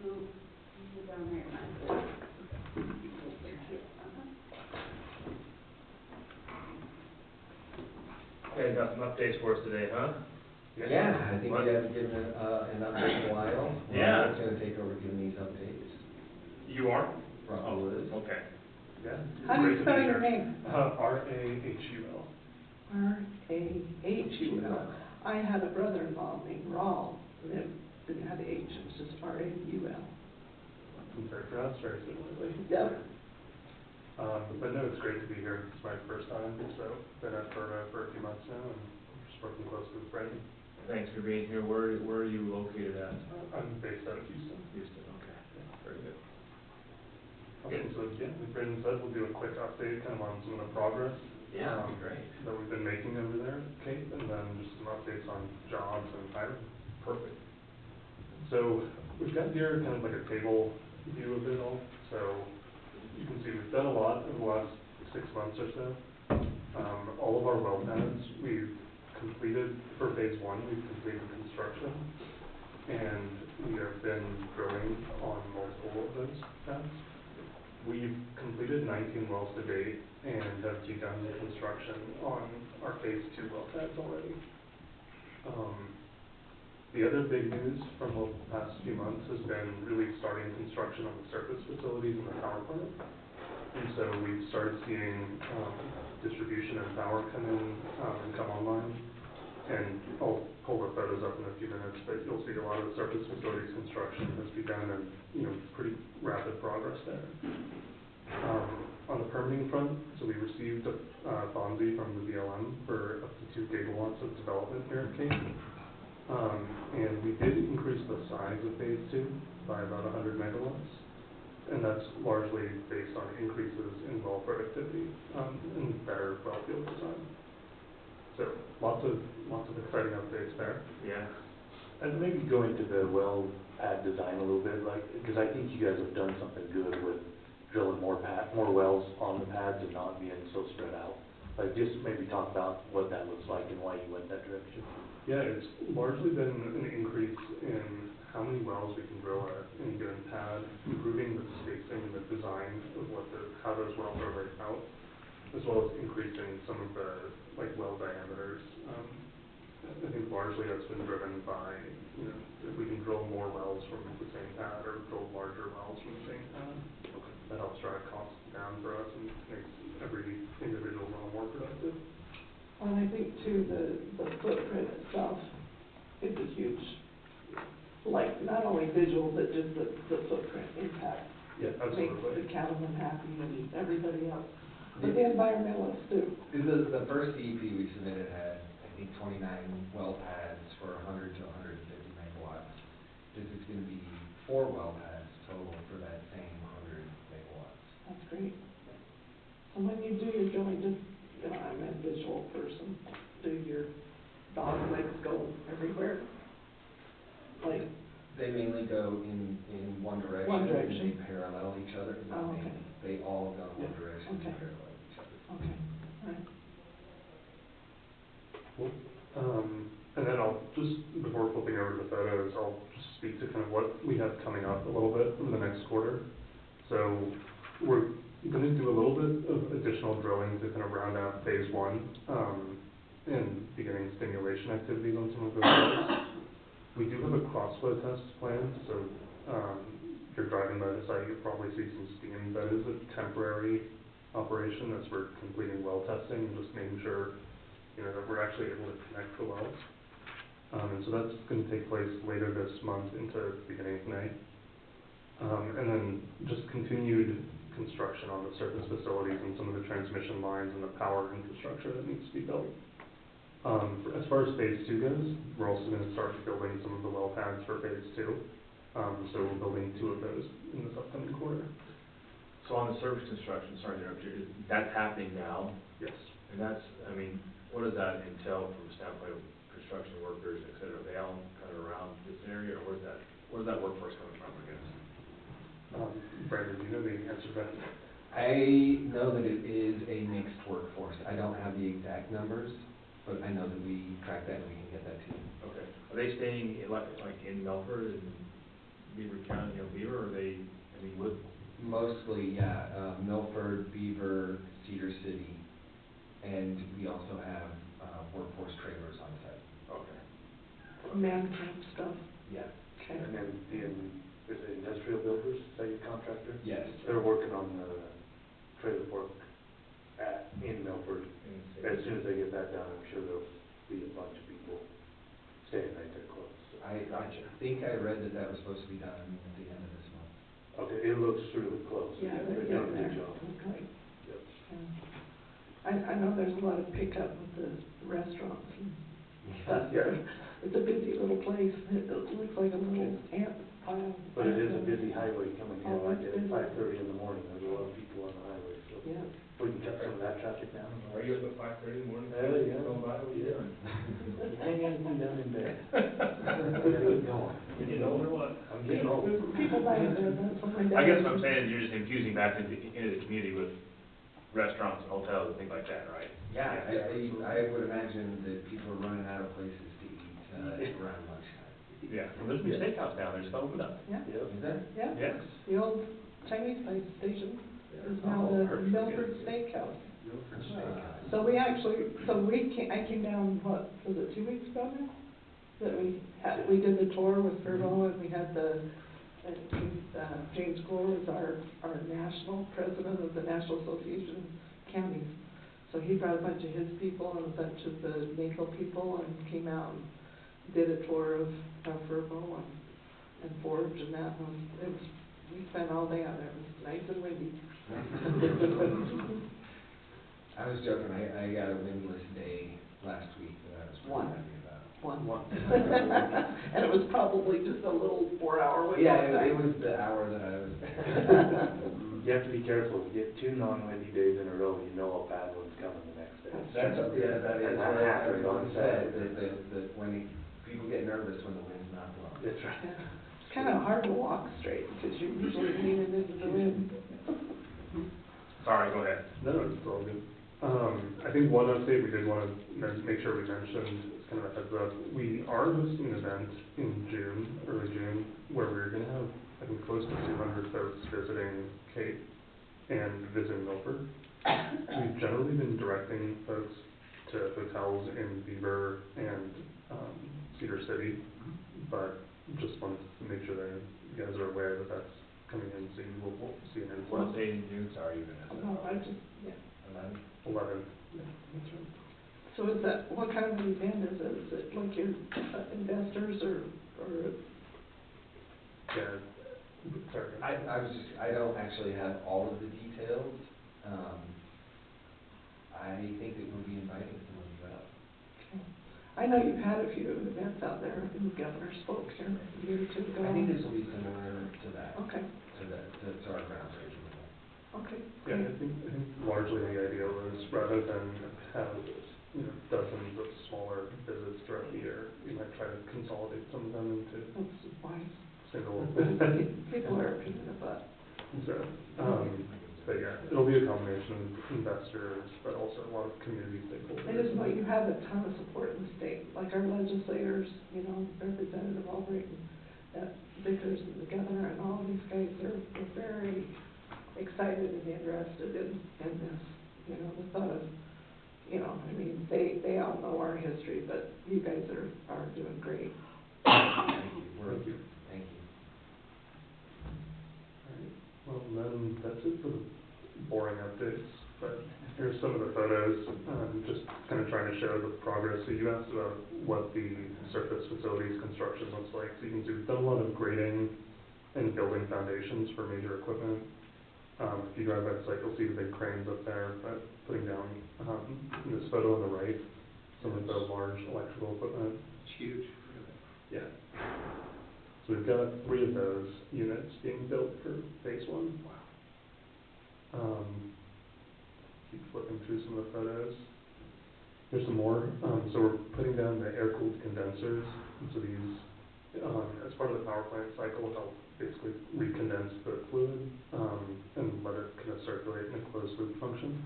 sit down there, might as well. Okay, got some updates for us today, huh? Yeah, I think What? we haven't given an update in a while. Yeah. It's gonna take over giving these updates. You are? Probably is. Okay. Yeah. How do you spell your name? R-A-H-U-L. R-A-H-U-L. I had a brother-in-law named Raul, that didn't have the H, it was just R-A-U-L. Very pronounced very similarly. Yep. But no, it's great to be here. It's my first time, so been up for a few months now, and just working closely with Brandon. Thanks for being here. Where are you located at? I'm based out of Houston. Houston, okay. Very good. Awesome. So, yeah, like Brandon said, we'll do a quick update kind of on some of the progress. Great. That we've been making over there, Kate, and then just some updates on jobs and hiring. Perfect. So, we've got here kind of like a table view of it all. So, you can see we've done a lot in the last 6 months or so. All of our well pads, we've completed, for phase 1, we've completed construction. And we have been drilling on multiple of those pads. We've completed 19 wells to date and have begun the construction on our phase 2 well pads already. The other big news from the past few months has been really starting construction on the surface facilities and the power plant. And so we've started seeing distribution and power come in and come online. And I'll pull the photos up in a few minutes, but you'll see a lot of surface facilities construction has begun and, pretty rapid progress there. On the permitting front, so we received a FONSI from the BLM for up to 2 gigawatts of development here at Cape. And we did increase the size of phase 2 by about 100 megawatts. And that's largely based on increases in well productivity and better well field design. of exciting updates there. Yeah. And maybe go into the well pad design a little bit, like, because I think you guys have done something good with drilling more wells on the pads and not being so spread out. Like, just maybe talk about what that looks like and why you went that direction. Yeah, it's largely been an increase in how many wells we can drill at any given pad, improving the spacing and the design of how those wells are laid out, as well as increasing some of the, like, well diameters. I think largely that's been driven by, if we can drill more wells from the same pad or drill larger wells from the same pad. That helps drive costs down for us and makes every individual well more productive. And I think too, the footprint itself is a huge, like, not only visual, but just the footprint impact. Yeah, absolutely. Makes the cattlemen happy and everybody else, but the environmentalists too. The first DEP we submitted had, I think, 29 well pads for 100 to 150 megawatts. This is gonna be 4 well pads total for that same 100 megawatts. That's great. So when you do your drilling, just, I'm a visual person, do your dog legs go everywhere? Like, They mainly go in one direction. One direction. And they parallel each other. Oh, okay. They all go in one Yeah, direction okay. and parallel each other. okay, all right. Cool. And then I'll just, before flipping over to the photos, I'll just speak to kind of what we have coming up a little bit over the next quarter. So we're going to do a little bit of additional drilling to kind of round out phase 1, and beginning stimulation activities on some of those wells. We do have a crossflow test planned, so if you're driving by the site, you'll probably see some steam. That is a temporary operation. That's for completing well testing and just making sure that we're actually able to connect the wells. And so that's going to take place later this month into beginning of May. And then just continued construction on the surface facilities and some of the transmission lines and the power infrastructure that needs to be built. As far as phase 2 goes, we're also going to start building some of the well pads for phase 2. So we're building 2 of those in this upcoming quarter. So on the surface construction, sorry to interrupt you, that's happening now? Yes. And that's, what does that entail from a standpoint of construction workers, et cetera? Are they all kind of around this area, or where's that workforce coming from, I guess? Brandon, do you know the answer to that? I know that it is a mixed workforce. I don't have the exact numbers, but I know that we track that and we can get that to you. Okay. Are they staying like in Melford and Beaver County, Beaver, or are they, would? Mostly, yeah, Milford, Beaver, Cedar City, and we also have workforce trailers on site. Okay. Man camp stuff. Yeah. Okay. And then is it industrial builders, is that your contractor? Yes. They're working on the trailer park in Milford. As soon as they get that done, I'm sure there'll be a bunch of people staying right there close. I think I read that was supposed to be done at the end of this month. Okay, it looks really close. Yeah, They're they're doing a getting good there. job. Okay. Yep. Yeah. I know there's a lot of pickup with the restaurants and stuff. Yeah. It's a busy little place. It looks like a little ant pile. But it is a busy highway coming in, Oh, like it's at busy. 5:30 in the morning, there's a lot of people on the highway, so. Yeah. We can cut some of that traffic down. Are you up at 5:30 in the morning? Hell, yeah. Going by, what are you doing? Hanging anything down in bed. I gotta get going. You getting old or what? I'm getting old. People buy it, that's what my dad. I guess what I'm saying is you're just infusing back into the community with restaurants and hotels and things like that, right? Yeah, I would imagine that people are running out of places to eat around lunchtime. Yeah. Well, there's a new steakhouse down there, just opened up. Yeah, Yep. Is there? yeah. Yes. The old Chinese place station is now Oh, the perfect. Milford Steakhouse. Milford So I came down, what, was it 2 weeks ago now? That we did the tour with Fervo, and we had James Gore is our national president of the National Association of Counties. So he brought a bunch of his people and a bunch of the NACO people and came out and did a tour of Fervo and Forge and that. And we spent all day out there. It was nice and windy. I was joking, I got a windless day last week that I was One. pretty happy about. One. And it was probably just a little 4-hour window. Yeah, it was the hour that I was. You have to be careful, if you get 2 non-windy days in a row, you know a bad one's coming the next day. That is And that what happens everyone on said, Saturday. that when people get nervous when the wind's not blowing. That's right. Yeah. It's kind of hard to walk straight because you're usually leaning into the wind. Sorry, go ahead. No, it's all good. I think one update we did want to make sure we mentioned, it's kind of a heads up, we are hosting an event in June, early June, where we're gonna have, I think, close to 200 folks visiting Cape and visiting Milford. We've generally been directing folks to hotels in Beaver and, Cedar City, but just wanted to make sure that you guys are aware that that's coming in soon. We'll see an influx. What day in June, sorry, you're gonna say? No, I just, yeah. 11. That's right. So is that, what kind of an event is it? Is it like your investors or? Yeah, sorry. I don't actually have all of the details. I think that we'll be inviting some of you out. I know you've had a few events out there, and the governor spoke here a year or two ago. I think this will be similar to that. Okay, To our groundbreaking event. okay, Yeah, great. I think largely the idea was rather than have, dozens of smaller visits throughout the year, we might try to consolidate some of them into That's wise. single. People are a pain in the butt. So, but yeah, it'll be a combination of investors, but also a lot of community stakeholders. And it's like you have a ton of support in the state, like our legislators, Representative Albright and Vickers and the governor and all these guys are very excited and interested in this. The thought of, they all know our history, but you guys are doing great. Thank you. Thank you. Thank you. Alright, well, then that's it for the boring updates, but here's some of the photos, just kind of trying to show the progress. So you asked about what the surface facilities construction looks like. So you can see we've done a lot of grading and building foundations for major equipment. If you drive that site, you'll see the big cranes up there, but putting down, in this photo on the right, some of the large electrical equipment. It's huge. Yeah. So we've got 3 of those units being built for phase 1. Wow. Keep flipping through some of the photos. Here's some more. So we're putting down the air-cooled condensers. And so these, as part of the power plant cycle, help basically recondense the fluid and let it kind of circulate in a closed loop function.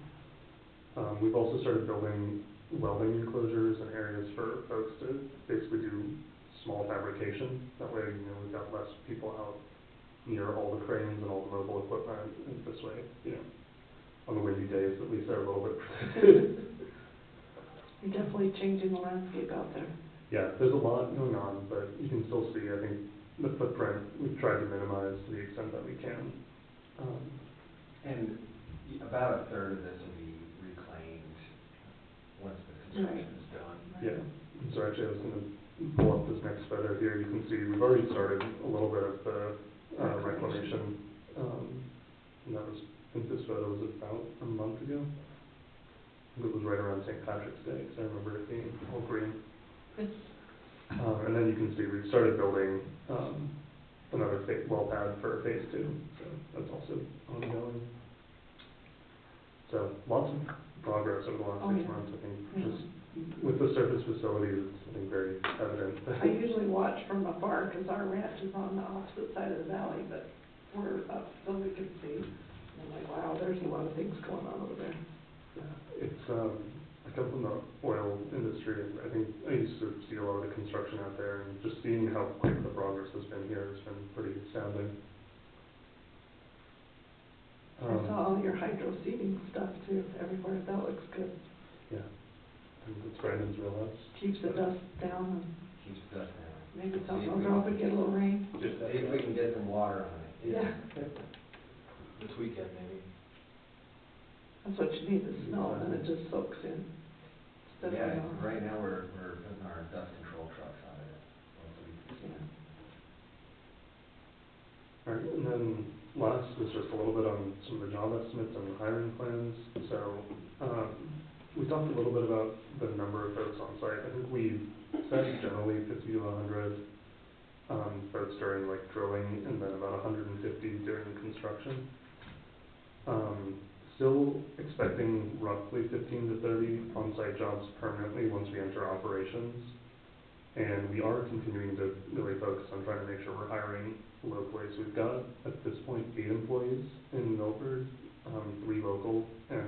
We've also started building welding enclosures and areas for folks to basically do small fabrication. That way, we've got less people out near all the cranes and all the mobile equipment, and this way, on the windy days, at least they're a little bit protected. You're definitely changing the landscape out there. Yeah, there's a lot going on, but you can still see, I think, the footprint we've tried to minimize to the extent that we can. And about a third of this will be reclaimed once the construction is done. Yeah, so actually I was going to pull up this next photo here. You can see we've already started a little bit of the reclamation. And that was, I think this photo was about a month ago. I think it was right around St. Patrick's Day, because I remember it being all green. And then you can see we've started building another well pad for phase 2, so that's also ongoing. So lots of progress over the last 6 months, I think, just with the surface facilities, it's, I think, very evident. I usually watch from afar because our ranch is on the opposite side of the valley, but we're up so we can see. And I'm like, wow, there's a lot of things going on over there. Yeah, it's, I come from the oil industry, and I think I used to see a lot of the construction out there, and just seeing how quick the progress has been here has been pretty astounding. I saw all your hydro seeding stuff too, everywhere. That looks good. Yeah, I think it's Brandon's wheelhouse. Keeps the dust down and Keeps the dust down. maybe something will drop and get a little rain. Just see if we can get some water on it. Yeah. This weekend, maybe. That's what you need, the snow, and then it just soaks in. Instead of, Yeah, right now we're putting our dust control trucks on it. Yeah. All right, and then last is just a little bit on some of the job estimates and hiring plans. So, we talked a little bit about the number of folks on site. I think we said generally 50 to 100 folks during like drilling, and then about 150 during construction. Still expecting roughly 15 to 30 on-site jobs permanently once we enter operations. And we are continuing to really focus on trying to make sure we're hiring locally. So we've got, at this point, 8 employees in Milford, 3 local and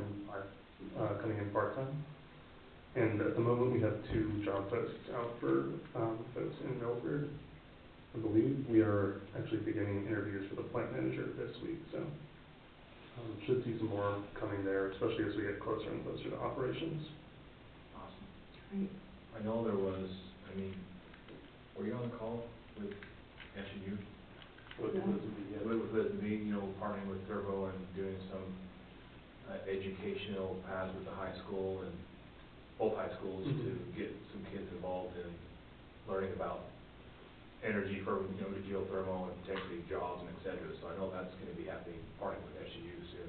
5 coming in part-time. And at the moment, we have 2 job posts out for folks in Milford. I believe we are actually beginning interviews for the plant manager this week, so should see some more coming there, especially as we get closer and closer to operations. Awesome. Great. I know there was, I mean, were you on the call with SU? With Yeah. the With you know, partnering with Turbo and doing some educational paths with the high school and both high schools to get some kids involved in learning about energy for, you know, the geothermal and potentially jobs and et cetera. So I know that's gonna be happening, partnering with SU soon.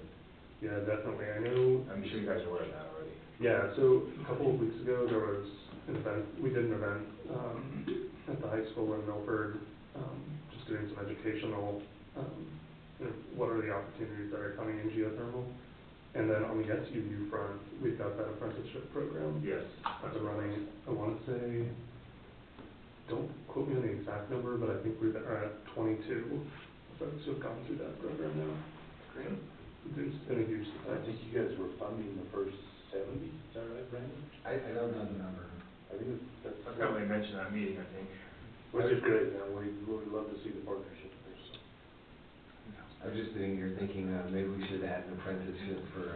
Yeah, definitely. I know. I'm sure you guys are aware of that already. Yeah, so a couple of weeks ago, there was an event, we did an event at the high school in Milford, just doing some educational, you know, what are the opportunities that are coming in geothermal. And then on the SUU front, we've got that apprenticeship program. Yes. Up and running, I want to say, don't quote me on the exact number, but I think we're at 22 folks who have gone through that program now. Great. It's been a huge I success. think you guys were funding the first 70, is that right, Brandon? I don't know the number. I think that's. I forgot we mentioned that meeting, I think. Which is great, man, we would love to see the partnership there, so. I was just sitting here thinking, maybe we should add an apprenticeship for,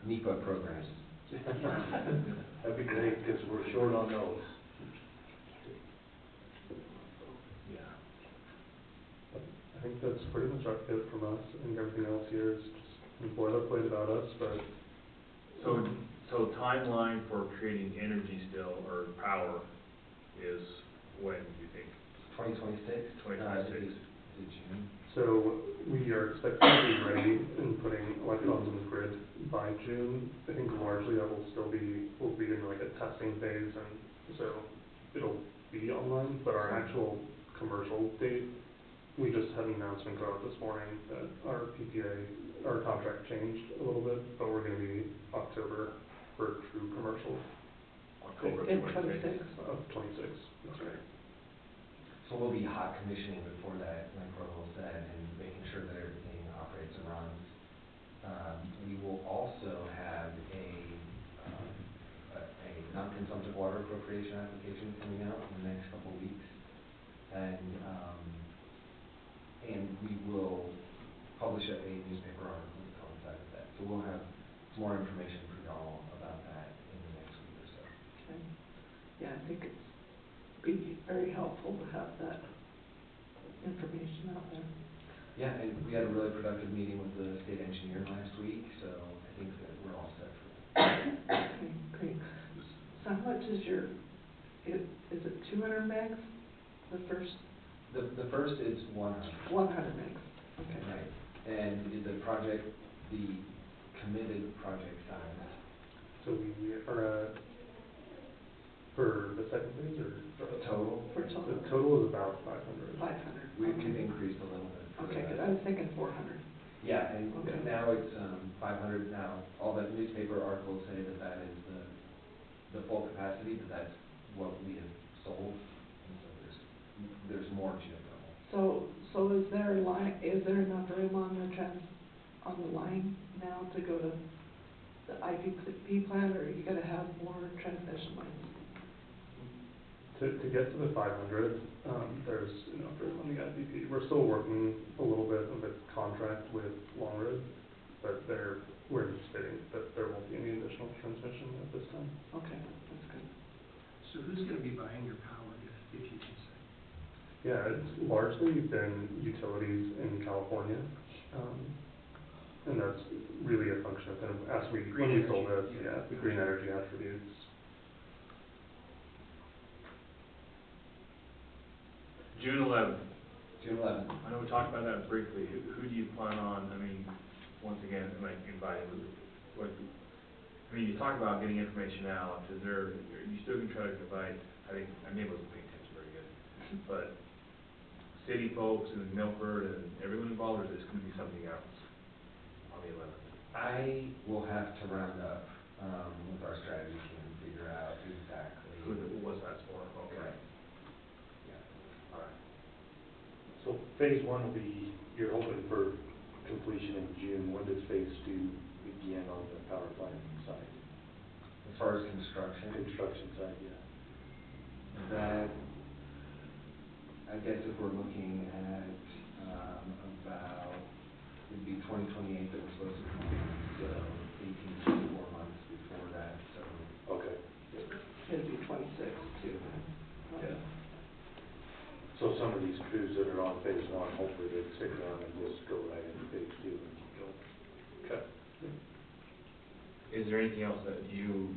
NEPA programs. That'd be great, because we're short on those. Yeah. I think that's pretty much it from us. I think everything else here is just boilerplate about us, but. So timeline for creating energy still, or power, is when, do you think? 2026? 2026. Is it June? So we are expecting to be ready and putting electrons in the grid by June. I think largely that will still be, we'll be in like a testing phase, and so it'll be online, but our actual commercial date, we just had an announcement go out this morning that our PPA, our contract changed a little bit, but we're gonna be October for true commercial October In 26th. 26. of 26, that's right. So we'll be hot commissioning before that, like Raul said, and making sure that everything operates and runs. We will also have a non-consumptive water appropriation application coming out in the next couple of weeks. And we will publish a newspaper article to coincide with that. So we'll have some more information for y'all about that in the next week or so. Okay. Yeah, I think it's be very helpful to have that information out there. Yeah, and we had a really productive meeting with the state engineer last week, so I think that we're all set for that. Okay, great. So how much is your, is it 200 megs, the first? The first is 100. 100 megs, okay. Right, and the project, the committed project size. So we are at, for the second phase, or? Total? For total? The total is about 500. 500. We okay. can increase a little bit. for Okay, that. because I was thinking 400. Yeah, and Okay. now it's 500 now. All the newspaper articles say that that is the full capacity, but that's what we have sold. And so there's more geothermal. So is there enough room on the line now to go to the IPP plant, or are you gonna have more transmission lines? To get to the 500, there's enough room on the IPP. We're still working a little bit of a contract with Long Road, but we're anticipating that there won't be any additional transmission at this time. Okay, that's good. So who's gonna be buying your power, if you can say? Yeah, it's largely been utilities in California, and that's really a function of kind of, when we sold it, yeah, the green energy attributes. June 11th. June 11th. I know we talked about that briefly. Who do you plan on, I mean, once again, like inviting, what, I mean, you talk about getting information out. Are you still gonna try to invite, I think, I mean, it wasn't paying attention very good, but city folks and Milford and everyone involved, or is this gonna be something else? on the 11th? I will have to round up, with our strategy team and figure out exactly. What's that for? Okay. Right. Yeah. All right. So phase one will be, you're hoping for completion in June. When does phase two begin on the power plant side? As far as construction, Construction side, yeah. that, I guess if we're looking at, about, it'd be 2028 that we're supposed to complete, so 18 to 24 months before that, so. Okay. It'd be 26 too. Yeah. So some of these crews that are on phase one, hopefully they stick around and just go right into phase two and keep going. Okay. Is there anything else that you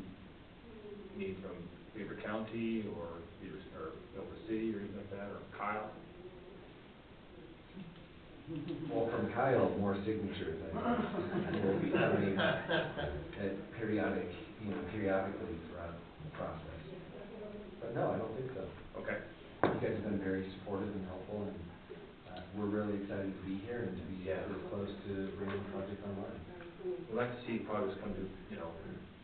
need from Beaver County or Beaver, or Milford City or anything like that, or Kyle? Well, from Kyle, more signatures, will be coming at periodic, periodically throughout the process. But no, I don't think so. Okay. You guys have been very supportive and helpful, and, we're really excited to be here and to be Yeah. this close to bringing the project online. We like to see projects come to,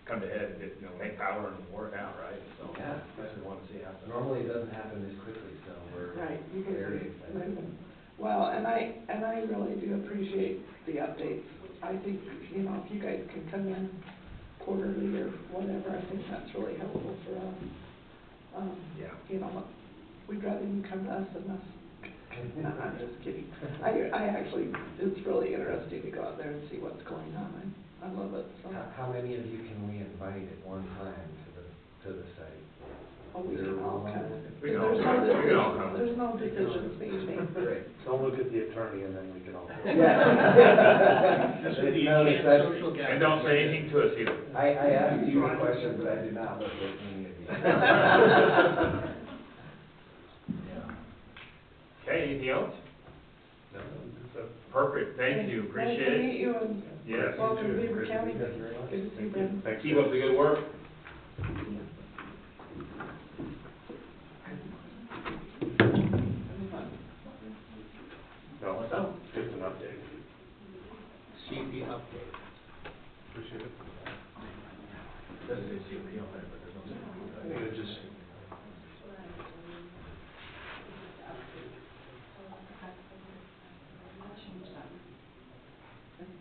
come to head, make power and work out, right? So Yeah. that's what we want to see happen. Normally, it doesn't happen this quickly, so we're Right, you guys very are excited. moving. Well, and I really do appreciate the updates. I think, if you guys can come in quarterly or whatever, I think that's really helpful for us. Yeah. We'd rather you come to us than us. No, I'm just kidding. I actually, it's really interesting to go out there and see what's going on. I love it, so. How many of you can we invite at one time to the site? Oh, we can all come. We can all come. There's no decisions being made. Great. Don't look at the attorney and then we can all. Yeah. That's what you No can't necessity. social gather. And don't say anything to us either. I asked you a question, but I did not look at any of you. Okay, anything else? No, it's Perfect, thank you, appreciate Nice to meet it. you and Yes. welcome to Beaver Great to County. meet you very much. Good to see you, Ben. Thanks. Keep up the good work. No, What's up? just an update. CP update. Appreciate it. Doesn't say COP on there, but there's no COP. I think it just,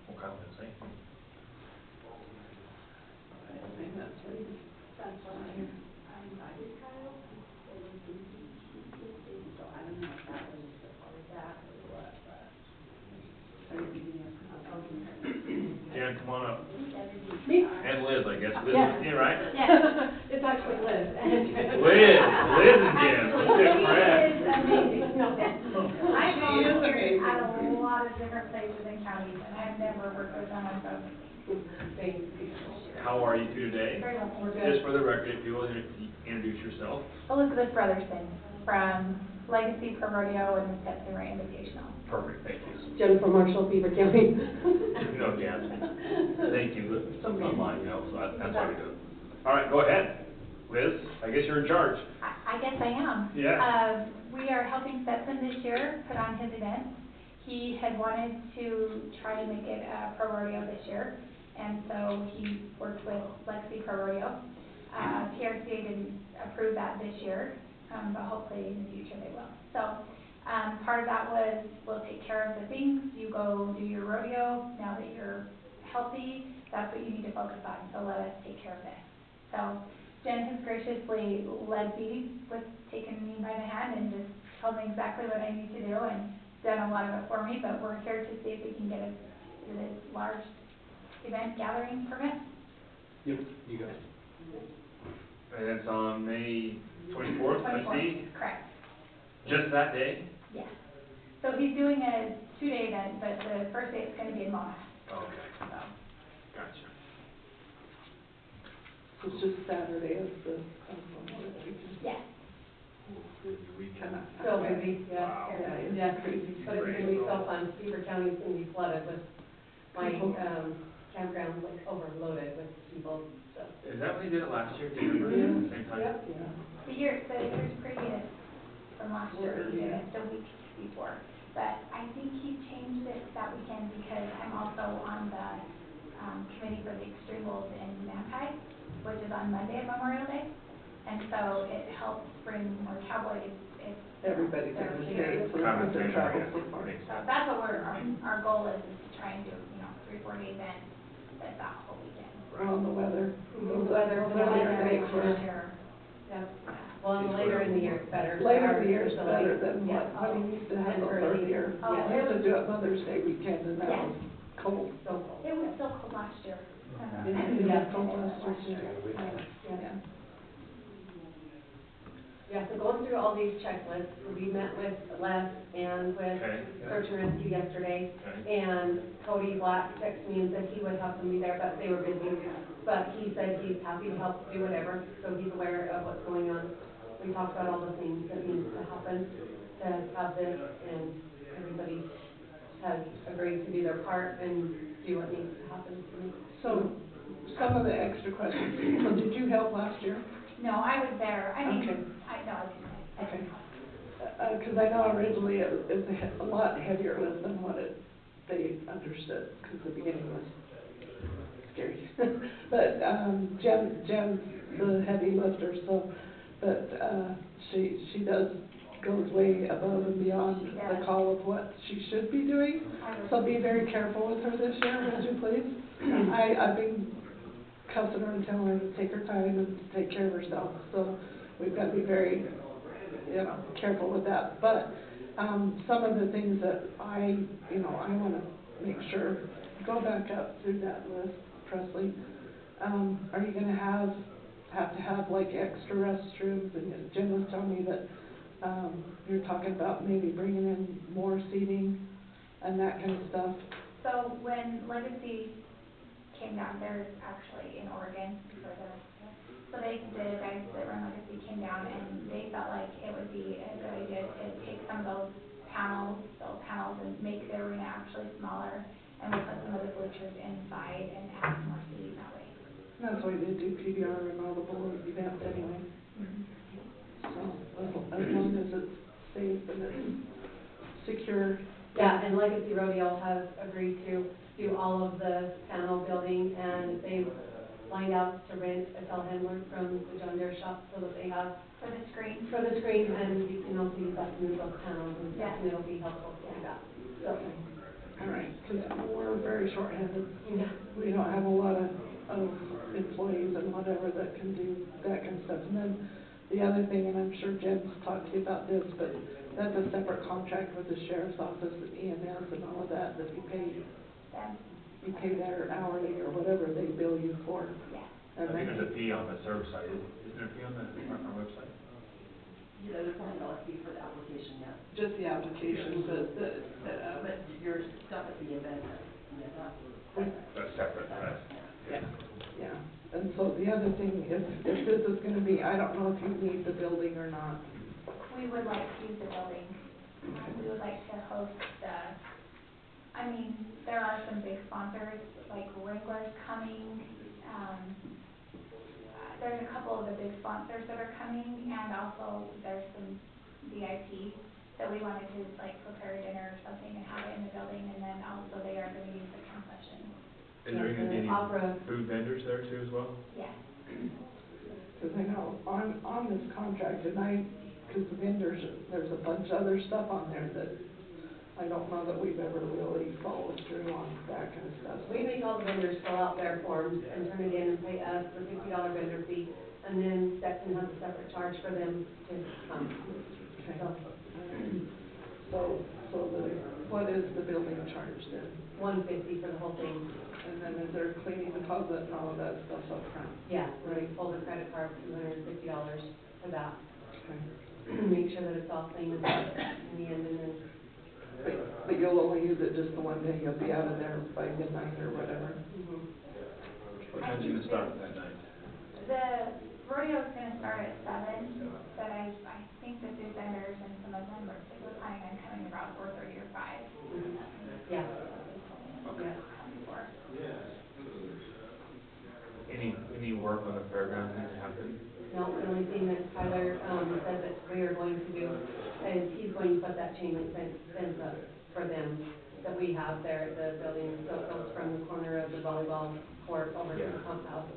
Well, Kyle didn't say anything. I think that's right. That's why I invited Kyle, it was in so I don't know if that was a part of that or what, but. Jan, come on up. Me? And Liz, I guess. Liz Yeah. is here, right? Yeah, it's actually Liz. Liz and Jan, okay, correct. Liz is amazing, no. I She is volunteered amazing. at a lot of different places and counties, and I've never worked with someone so amazing. Thank you. How are you two today? Very well, we're Just good. for the record, if you will introduce yourself. Elizabeth Brotherson from Legacy Pro Rodeo and Wisconsin Ray Invitational. Perfect, thank you. Jennifer Marshall, Beaver County. You know, Jan, thank you, something online, so that's why we do it. All right, go ahead. Liz, I guess you're in charge. I guess I am. Yeah. We are helping Stetson this year put on his event. He had wanted to try and make it a pro rodeo this year, and so he worked with Legacy Pro Rodeo. TRCA didn't approve that this year, but hopefully in the future they will. So, part of that was, we'll take care of the things, you go do your rodeo, now that you're healthy, that's what you need to focus on, so let us take care of this. So, Jen has graciously led me with taking me by the hand and just told me exactly what I need to do and done a lot of it for me, but we're here to see if we can get this large event gathering permit. yep, you got it. And it's on May 24th, I see. Correct, Just that day? yes. So he's doing a 2-day event, but the first day it's gonna be in Mona, Okay, so. gotcha. So it's just Saturday is the, Memorial Weekend. Yes. Busy weekend. So busy, yeah. Wow. Yeah, Yeah. it's crazy. But it's gonna be so fun. Beaver County's gonna be flooded with, my, People. campground's like overloaded with people, so. Is that when they did it last year, do you remember? Yeah. Same time? Yep. Yeah. The year's previous from last year, we did it the week before. But I think he changed it that weekend because I'm also on the, committee for the extreme bowls in Manti, which is on Monday of Memorial Day. And so it helps bring more cowboys if. Everybody's in the state, so Kind of it's a same travel area. so far. So that's what our goal is to try and do, 3-4 day event that whole weekend. Well, the weather. The weather, The weather great is for for us. sure. Yep. Well, and later in the year it's better. for Later in our the year is facility. better than Yeah. what he used to have And it early. earlier. Oh, We used to do it Mother's Day weekend and that Yeah. was cold. So cold. It was so cold last year. It Yeah. was cold last year. Yeah. Yeah, so going through all these checklists, we met with Les and with Okay. Search and Rescue yesterday. Okay. And Cody Black texted me and said he would have somebody there, but they were busy. But he said he's happy to help do whatever, so he's aware of what's going on. We talked about all the things that need to happen to have this, and everybody has agreed to do their part and do what needs to happen. So, some of the extra questions, so did you help last year? No, I was there. I mean, Okay. I didn't. Okay. Because I know originally it was a lot heavier lift than what they understood, because the beginning was scary. But Jen's the heavy lifter, so, but she goes way above and beyond the call of what she should be doing. So be very careful with her this year, would you please? I've been cussing her and telling her to take her time and to take care of herself, so we've got to be very, careful with that. But some of the things that I want to make sure, go back up through that list, Presley. Are you gonna have to have like extra restrooms? And Jim was telling me that you're talking about maybe bringing in more seating and that kind of stuff. So when Legacy came down, they're actually in Oregon, so the guys that run Legacy came down and they felt like it would be a good idea to take some of those panels and make the arena actually smaller, and we'll put some of the bleachers inside and add some more seating that way. And that's why they do PBR and all the bowl events anyway. So as long as it's safe and it's secure. Yeah, and Legacy Rodeo has agreed to do all of the panel building, and they've lined out to rent a telehandler from the John Deere shop so that they have For the screen. and you can also use that to move those panels and stuff, and it'll be helpful to do that. So, All right, because we're very short-handed. yeah. We don't have a lot of employees and whatever that can do that kind of stuff. And then the other thing, and I'm sure Jen's talked to you about this, but that's a separate contract with the sheriff's office and EMS and all of that you pay their hourly or whatever they bill you for. Yeah. I think there's a fee on the service side. Isn't there a fee on our website? Yeah, there's $1 fee for the application, yeah. Just the application, but But your stuff at the event, That's separate, right? yeah. And so the other thing, if this is gonna be, I don't know if you need the building or not. We would like to use the building. We would like to host there are some big sponsors, like Wrangler's coming. There's a couple of the big sponsors that are coming, and also there's some VIP that we wanted to prepare a dinner or something and have it in the building, and then also they are gonna use the concession. Is there gonna be any Opera. food vendors there too as well? Yes. Because I know on this contract, because the vendors, there's a bunch of other stuff on there that I don't know that we've ever really followed through on that kind of stuff. We make all the vendors fill out their forms and turn it in and pay us the $50 vendor fee, and then Stetson has a separate charge for them to come. Okay. So, What is the building charge then? $150 for the whole thing. And then is there a cleaning deposit and all of that stuff up front? Yeah, right, hold a credit card, $250 for that. Okay. Make sure that it's all clean and in the end, and then. But you'll only use it just the one day, you'll be out of there by midnight or whatever. What time's it gonna start that night? The rodeo is gonna start at 7, but I think the food vendors and some of them we're planning on coming around 4:30 or 5. Yeah. Okay. Yeah. Any work on the fairgrounds need to happen No, the only thing that Tyler, said that we are going to do is he's going to put that chain link fence up for them that we have there at the building. So it goes from the corner of the volleyball court over to the pump house.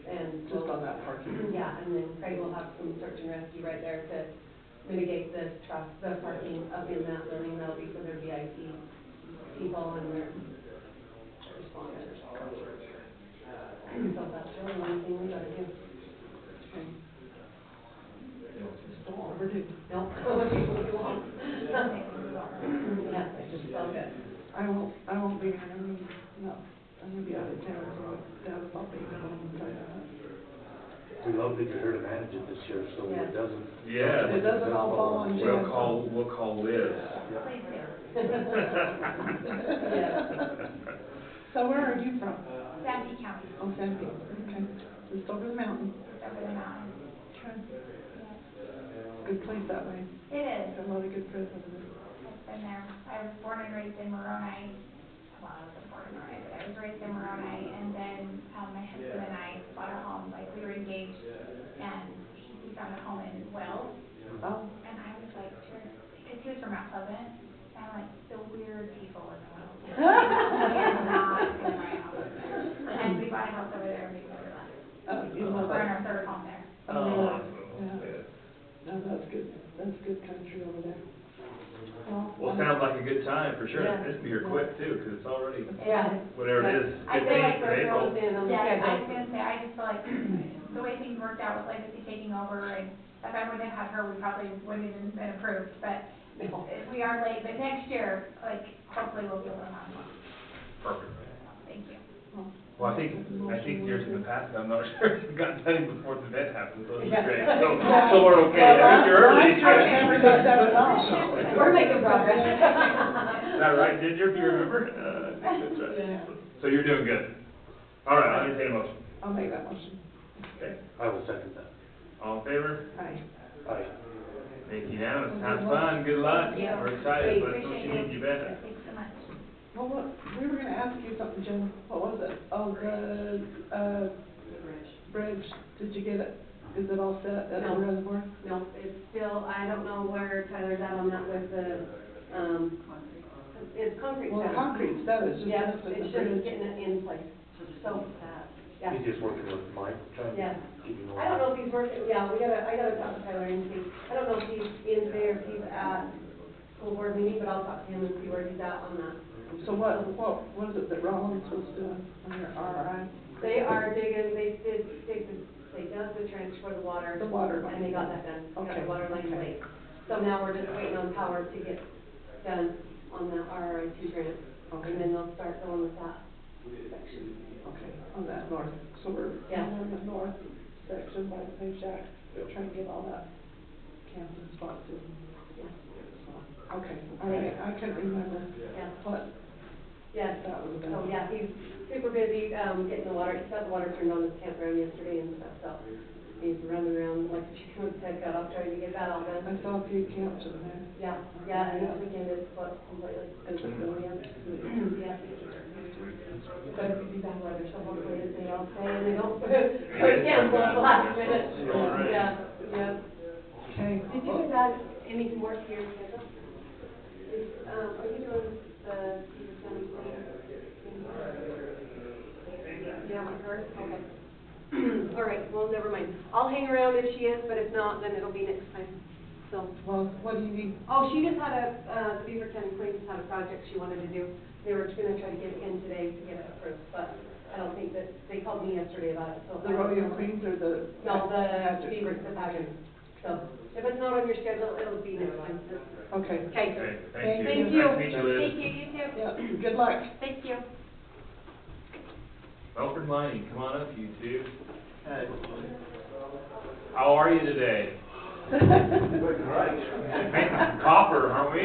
And Just on that parking. yeah, and then Craig will have some search and rescue right there to mitigate the parking up in that building. That'll be for their VIP people and their responders. So that's really the only thing we gotta do. Okay. It's still overdue. Nope. Yeah, it's all good. I won't be here, no, I'm gonna be out of town, so Dad's not being home, I'll tell you that. We love that you're here to manage it this year, so Yeah. it doesn't. Yeah. It doesn't all fall on Jen. We'll call Liz. Please do. So where are you from? Sandy County, Oh, Sandy, okay, just over the mountain. over the mountain. Okay. Yeah. Good place that way, It is. got a lot of good friends over there. I've been there. I was born and raised in Moroni. Well, I wasn't born in Moroni, but I was raised in Moroni. And then my husband and I bought a home. Like, we were engaged, and we found a home in Wells. Oh, And I was like, because he was from Mount Pleasant, and I'm like, the weird people in the Wells. We are not going to buy a house there. And we bought a house over there, and we've never left. oh, you love We're in it. our third home there. Oh, Yeah. no, that's good country over there. Well, sounds like a good time, for sure. Yeah. This will be here quick, too, because it's already, Yeah. whatever it is, I feel like 15th of we're April. throwing in on the Yeah, I was schedule. gonna say, I just feel like the way things worked out with Legacy taking over, and if I wouldn't have had her, we probably wouldn't even been approved, but we are late, but next year, like, hopefully we'll be able to have one. Perfect. Thank you. Well, I think years in the past, I'm not sure if it got done before the event happened, so this is Yeah. great. So we're okay. I think you're early. Last year, never got done at all. We're making progress. Is that right, Ginger, do you remember? I think that's right. Yeah. So you're doing good. All right, I'll entertain a motion. I'll make that motion. Okay. I will second that. All in favor? Aye. Aye. Make it unanimous. Have fun. Good luck. Thank you. We're excited, but what Appreciate you need, you bet. Thanks so much. Well, what, we were gonna ask you something, Jen, what was it? Oh, the bridge, did you get it? Is it all set at the No. reservoir? No, it's still, I don't know where Tyler's at on that with the, it's concrete. Well, set. concrete set is just Yeah, missing the it's just bridge. getting it in place. So, yeah. He's just working with Mike, trying Yeah. to give you I don't know if he's working, yeah, I gotta talk to Tyler and see. I don't know if he's in there, if he's at school board meeting, but I'll talk to him and see where he's at on that. So what is it that Rollins was doing on your RI? They are digging, they dug the trench for the water. The water line. And they got that done. Got Okay, the water line okay. laid. So now we're just waiting on power to get done on the RRI2 grant. Okay. And then they'll start going with that section. Okay, on that north, so we're Yeah. on the north section by the Pay Shack, trying to get all that camping spots in. Yeah. So, okay, all right, I couldn't remember Yeah. what Yeah, that was so, about. yeah, he's super busy, getting the water, he got the water turned on his campground yesterday and stuff, so he's running around like a chicken with his head cut off, trying to get that all I done. saw a few camps in there. Yeah, and this weekend is closed completely. Is it really? Yeah. But it'd be bad weather, so hopefully they all stay and they don't, they cancel at the last minute. Alright. Yeah. Okay. Did you guys add any more to your schedule? Are you doing the Beaver County thing? You haven't heard? Okay. All right, well, never mind. I'll hang around if she is, but if not, then it'll be next time. So, Well, what do you need? oh, she just had the Beaver County Queen just had a project she wanted to do. They were gonna try to get it in today to get it approved, but I don't think that, they called me yesterday about it, so. The rodeo queens or the? No, the pageant? Beaver, the pageant. So, if it's not on your schedule, it'll be next time. Okay. Okay. Okay, Thank thank you. you. Nice to meet you, Liz. Thank you, you too. Yeah, good luck. Thank you. Melford Mining, come on up, you two. How are you today? Making some copper, aren't we?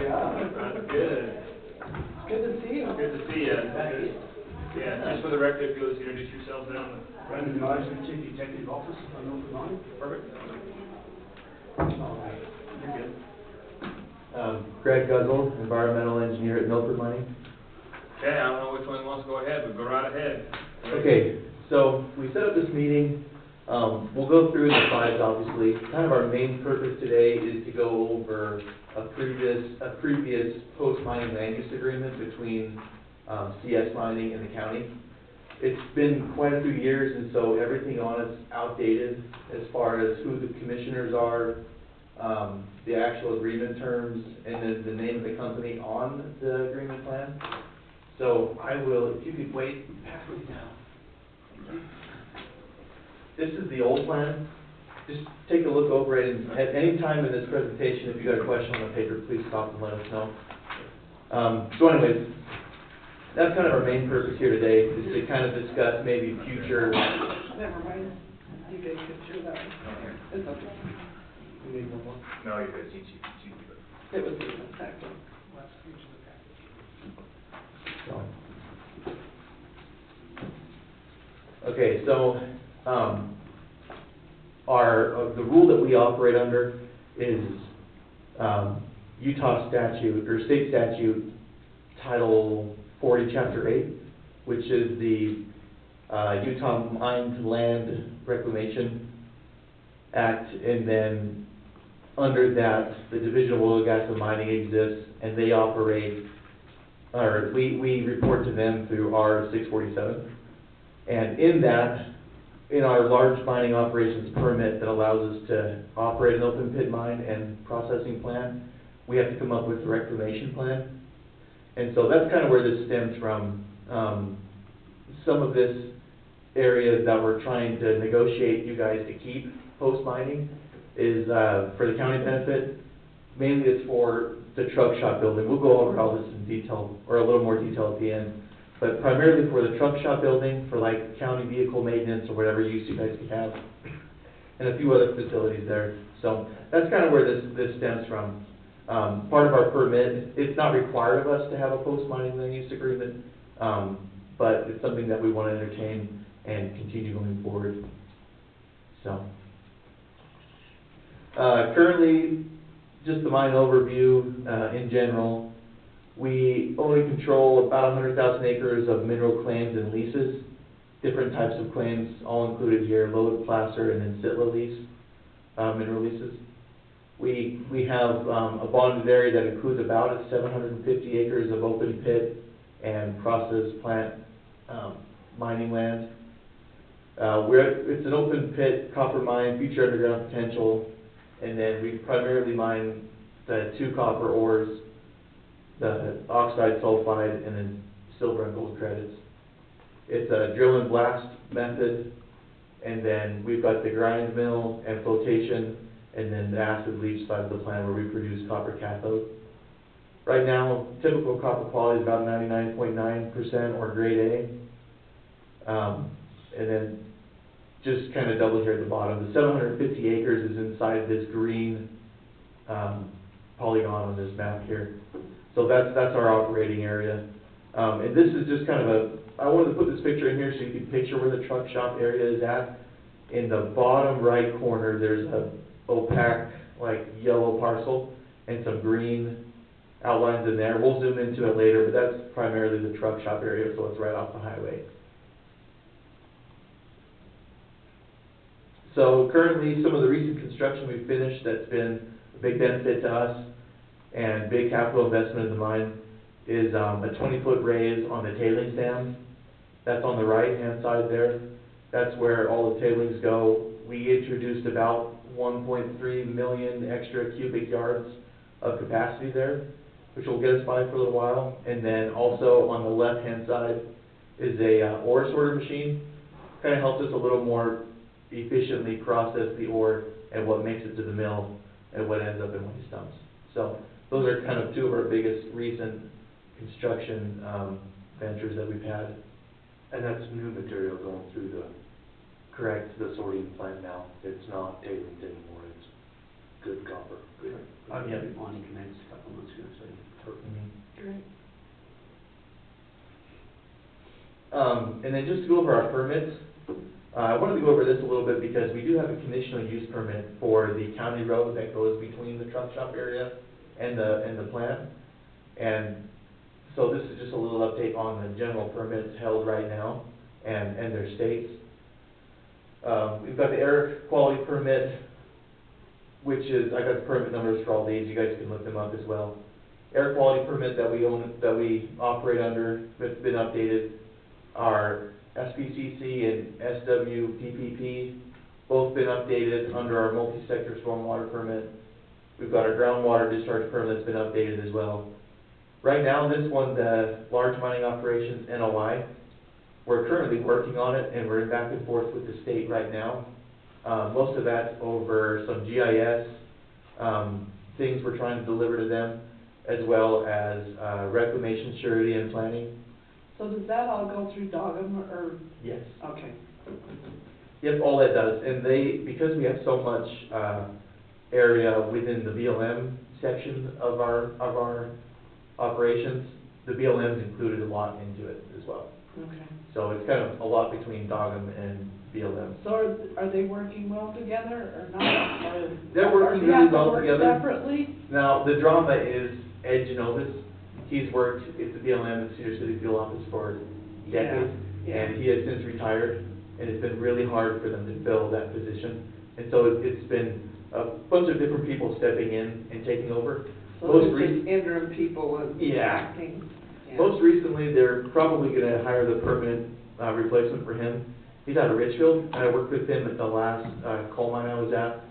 Yeah. That's good. Good to see you. Good to see you. Yeah, just for the record, if you'll just introduce yourselves there on the. Brandon Meisner, Chief Executive Officer of North Carolina. Perfect. You're good. Greg Guzzle, environmental engineer at Milford Mining. Okay, I don't know which one wants to go ahead, but go right ahead. Okay, so we set up this meeting We'll go through the slides, obviously. Kind of our main purpose today is to go over a previous post-mining land use agreement between, CS Mining and the county. It's been quite a few years, and so everything on it's outdated as far as who the commissioners are, the actual agreement terms, and then the name of the company on the agreement plan. So I will, if you could wait halfway down. This is the old plan. Just take a look over it, and at any time in this presentation, if you got a question on the paper, please stop and let us know. So anyways, that's kind of our main purpose here today, is to kind of discuss maybe future. Never mind, you guys can share that one. It's okay. You need one more? No, you're good, It was in the packet. So. Okay, so, the rule that we operate under is, Utah statute, or state statute, Title 40, Chapter 8, which is the, Utah Mined Land Reclamation Act, and then under that, the Division of Oil, Gas, and Mining exists, and they operate, or we report to them through our 647. And in that, in our large mining operations permit that allows us to operate an open pit mine and processing plant, we have to come up with a reclamation plan. And so that's kind of where this stems from. Some of this area that we're trying to negotiate you guys to keep post-mining is for the county benefit. Mainly it's for the truck shop building. We'll go over all this in detail, or a little more detail at the end. But primarily for the truck shop building, for like county vehicle maintenance or whatever use you guys could have, and a few other facilities there. So that's kind of where this stems from. Part of our permit, it's not required of us to have a post-mining land use agreement, but it's something that we want to entertain and continue going forward. So, currently, just the mine overview in general. We only control about 100,000 acres of mineral claims and leases, different types of claims, all included here, lode, placer, and then sitla lease, mineral leases. We have a bonded area that includes about 750 acres of open pit and process plant mining land. It's an open pit copper mine, future underground potential, and then we primarily mine the 2 copper ores, the oxide, sulfide, and then silver and gold credits. It's a drill and blast method, and then we've got the grind mill and flotation, and then the acid leach side of the plant where we produce copper cathode. Right now, typical copper quality is about 99.9% or grade A. And then just kind of double here at the bottom, the 750 acres is inside this green polygon on this map here. So that's our operating area. And this is just kind of I wanted to put this picture in here so you can picture where the truck shop area is at. In the bottom right corner, there's a opaque, like yellow parcel and some green outlines in there. We'll zoom into it later, but that's primarily the truck shop area, so it's right off the highway. So currently, some of the recent construction we've finished that's been a big benefit to us and big capital investment in the mine is a 20-foot raise on the tailings dam. That's on the right-hand side there. That's where all the tailings go. We introduced about 1.3 million extra cubic yards of capacity there, which will get us by for a little while. And then also on the left-hand side is a ore sorter machine. Kind of helps us a little more efficiently process the ore and what makes it to the mill and what ends up in waste dumps. So those are kind of 2 of our biggest recent construction ventures that we've had. And that's new material going through the Correct. the sorting plant now. It's not tailings anymore, it's good copper. Good. Yeah. On commenced a couple months ago, so. Great. And then just to go over our permits, I wanted to go over this a little bit because we do have a conditional use permit for the county road that goes between the truck shop area and the plant. And so this is just a little update on the general permits held right now and their states. We've got the air quality permit, which is, I got the permit numbers for all these, you guys can look them up as well. Air quality permit that we own, that we operate under, that's been updated. Our SPCC and SWPPP, both been updated under our multi-sector stormwater permit. We've got our groundwater discharge permit that's been updated as well. Right now, this one, the large mining operations NOI, we're currently working on it, and we're in back and forth with the state right now. Most of that's over some GIS, things we're trying to deliver to them, as well as, reclamation, surety, and planning. So does that all go through Dogum or? Yes. Okay. Yep, all that does, and they, because we have so much, area within the BLM section of our operations, the BLM's included a lot into it as well. Okay. So it's kind of a lot between Dogum and BLM. So are they working well together or not? Or They're working do you really have to well work together. separately? Now, the drama is Ed Genovis. He's worked at the BLM at Cedar City Field Office for decades, Yeah. and he has since retired, and it's been really hard for them to fill that position. And so it's been a bunch of different people stepping in and taking over. So Most there's just interim people and Yeah. acting. Yeah. Most recently, they're probably gonna hire the permanent, replacement for him. He's out of Richfield, and I worked with him at the last, coal mine I was at.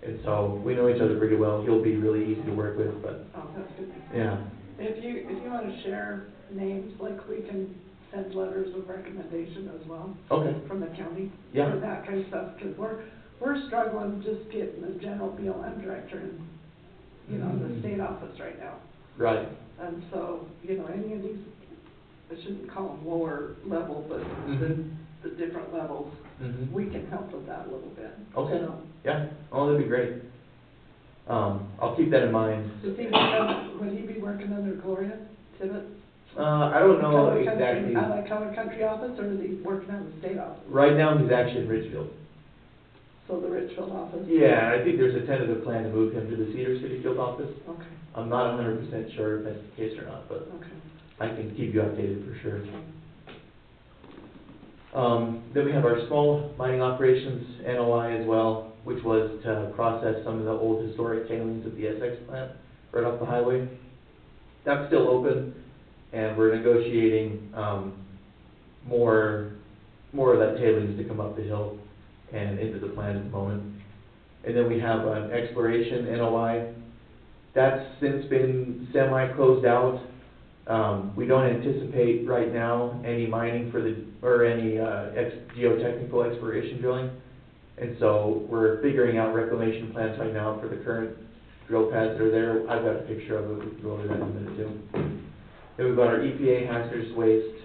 And so, we know each other pretty well. He'll be really easy to work with, but, Oh, that's good. yeah. If you want to share names, like we can send letters of recommendation as well Okay, from the county. Yeah. For that kind of stuff, because we're struggling just getting the general BLM director in, you know, the state office right now. right. And so, you know, any of these, I shouldn't call them lower level, but Mhm. the different levels, Mhm. we can help with that a little bit. Okay, So, yeah, oh, that'd be great. I'll keep that in mind. would he be working under Gloria Tibbet? I don't know Color Country- exactly. Out of Color Country office, or is he working out of the state office? Right now, he's actually in Richfield. So the Richfield office? Yeah, I think there's a tentative plan to move him to the Cedar City Field Office. Okay, I'm not 100% sure if that's the case or not, but okay. I can keep you updated for sure. Then we have our small mining operations NOI as well, which was to process some of the old historic tailings at the SX plant right off the highway. That's still open, and we're negotiating, more of that tailings to come up the hill and into the plant at the moment. And then we have an exploration NOI. That's since been semi-closed out. We don't anticipate right now any mining or any geotechnical exploration drilling. And so we're figuring out reclamation plans right now for the current drill pads that are there. I've got a picture of it, we can go over that in a minute too. Then we've got our EPA hazardous waste,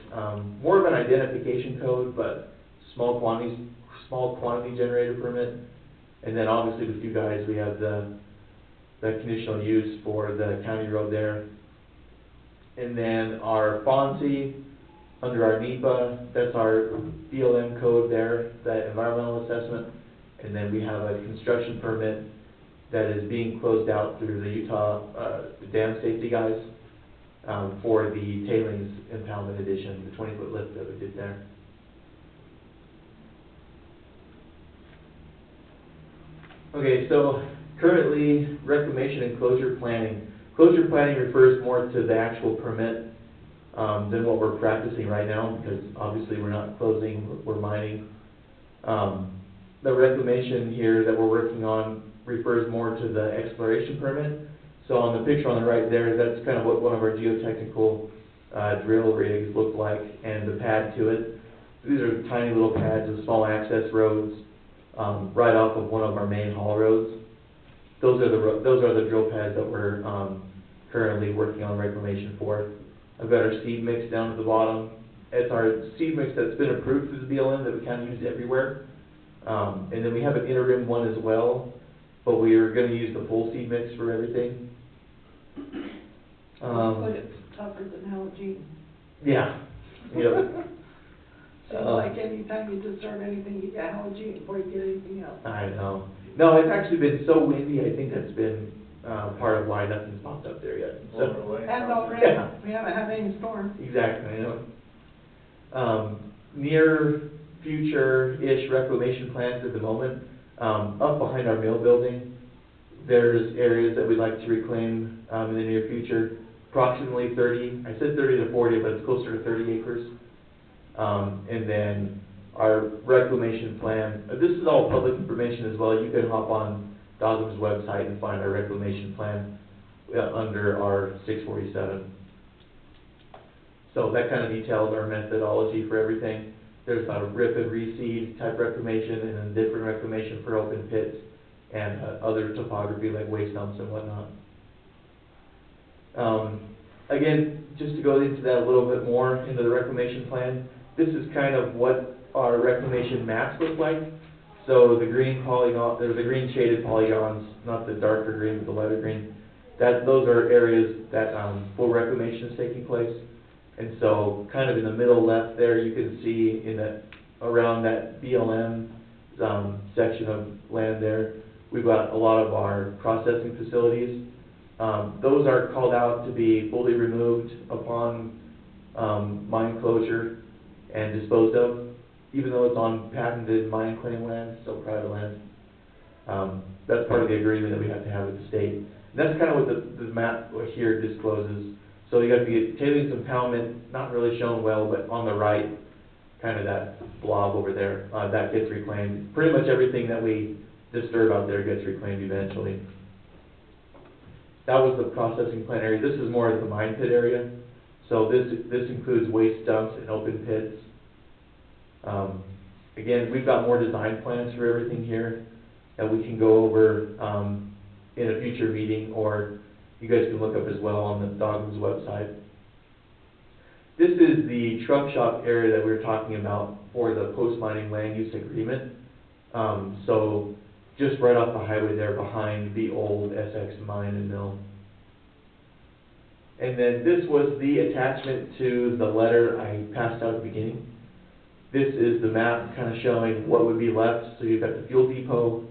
more of an identification code, but small quantity generator permit. And then obviously with you guys, we have the conditional use for the county road there. And then our FONSI, under our NEPA, that's our BLM code there, that environmental assessment. And then we have a construction permit that is being closed out through the Utah, dam safety guys, for the tailings impoundment addition, the 20-foot lift that we did there. Okay, so currently reclamation and closure planning. Closure planning refers more to the actual permit than what we're practicing right now, because obviously we're not closing, we're mining. The reclamation here that we're working on refers more to the exploration permit. So on the picture on the right there, that's kind of what one of our geotechnical drill rigs look like, and the pad to it. These are tiny little pads with small access roads right off of one of our main haul roads. Those are the drill pads that we're currently working on reclamation for. I've got our seed mix down at the bottom. It's our seed mix that's been approved through the BLM that we kind of use everywhere. And then we have an interim one as well, but we are going to use the full seed mix for everything. Hopefully it's tougher than Halogene. Yeah. Yep. Seems like anytime you disturb anything, you get Halogene before you get anything else. I know. No, it's actually been so windy, I think that's been part of why nothing's popped up there yet. So, And no rain, we haven't had any storms. exactly, I know. Near future-ish reclamation plans at the moment. Up behind our mill building, there's areas that we'd like to reclaim, in the near future. Approximately 30, I said 30 to 40, but it's closer to 30 acres. And then our reclamation plan, this is all public information as well. You can hop on Dogham's website and find our reclamation plan under our 647. So that kind of details our methodology for everything. There's a rip and reseed type reclamation and then different reclamation for open pits and other topography like waste dumps and whatnot. Again, just to go into that a little bit more into the reclamation plan, this is kind of what our reclamation maps look like. So the green polygon, or the green shaded polygons, not the darker green, but the lighter green, those are areas that full reclamation is taking place. And so kind of in the middle left there, you can see in that, around that BLM section of land there, we've got a lot of our processing facilities. Those are called out to be fully removed upon mine closure and disposed of, even though it's on patented mine claim land, still private land. That's part of the agreement that we have to have with the state. And that's kind of what the map here discloses. So you got the tailings impoundment, not really shown well, but on the right, kind of that blob over there, that gets reclaimed. Pretty much everything that we disturb out there gets reclaimed eventually. That was the processing plant area. This is more of the mine pit area. So this includes waste dumps and open pits. Again, we've got more design plans for everything here that we can go over in a future meeting, or you guys can look up as well on the Dogham's website. This is the truck shop area that we were talking about for the post-mining land use agreement. So just right off the highway there behind the old SX mine and mill. And then this was the attachment to the letter I passed out at the beginning. This is the map kind of showing what would be left. So you've got the fuel depot,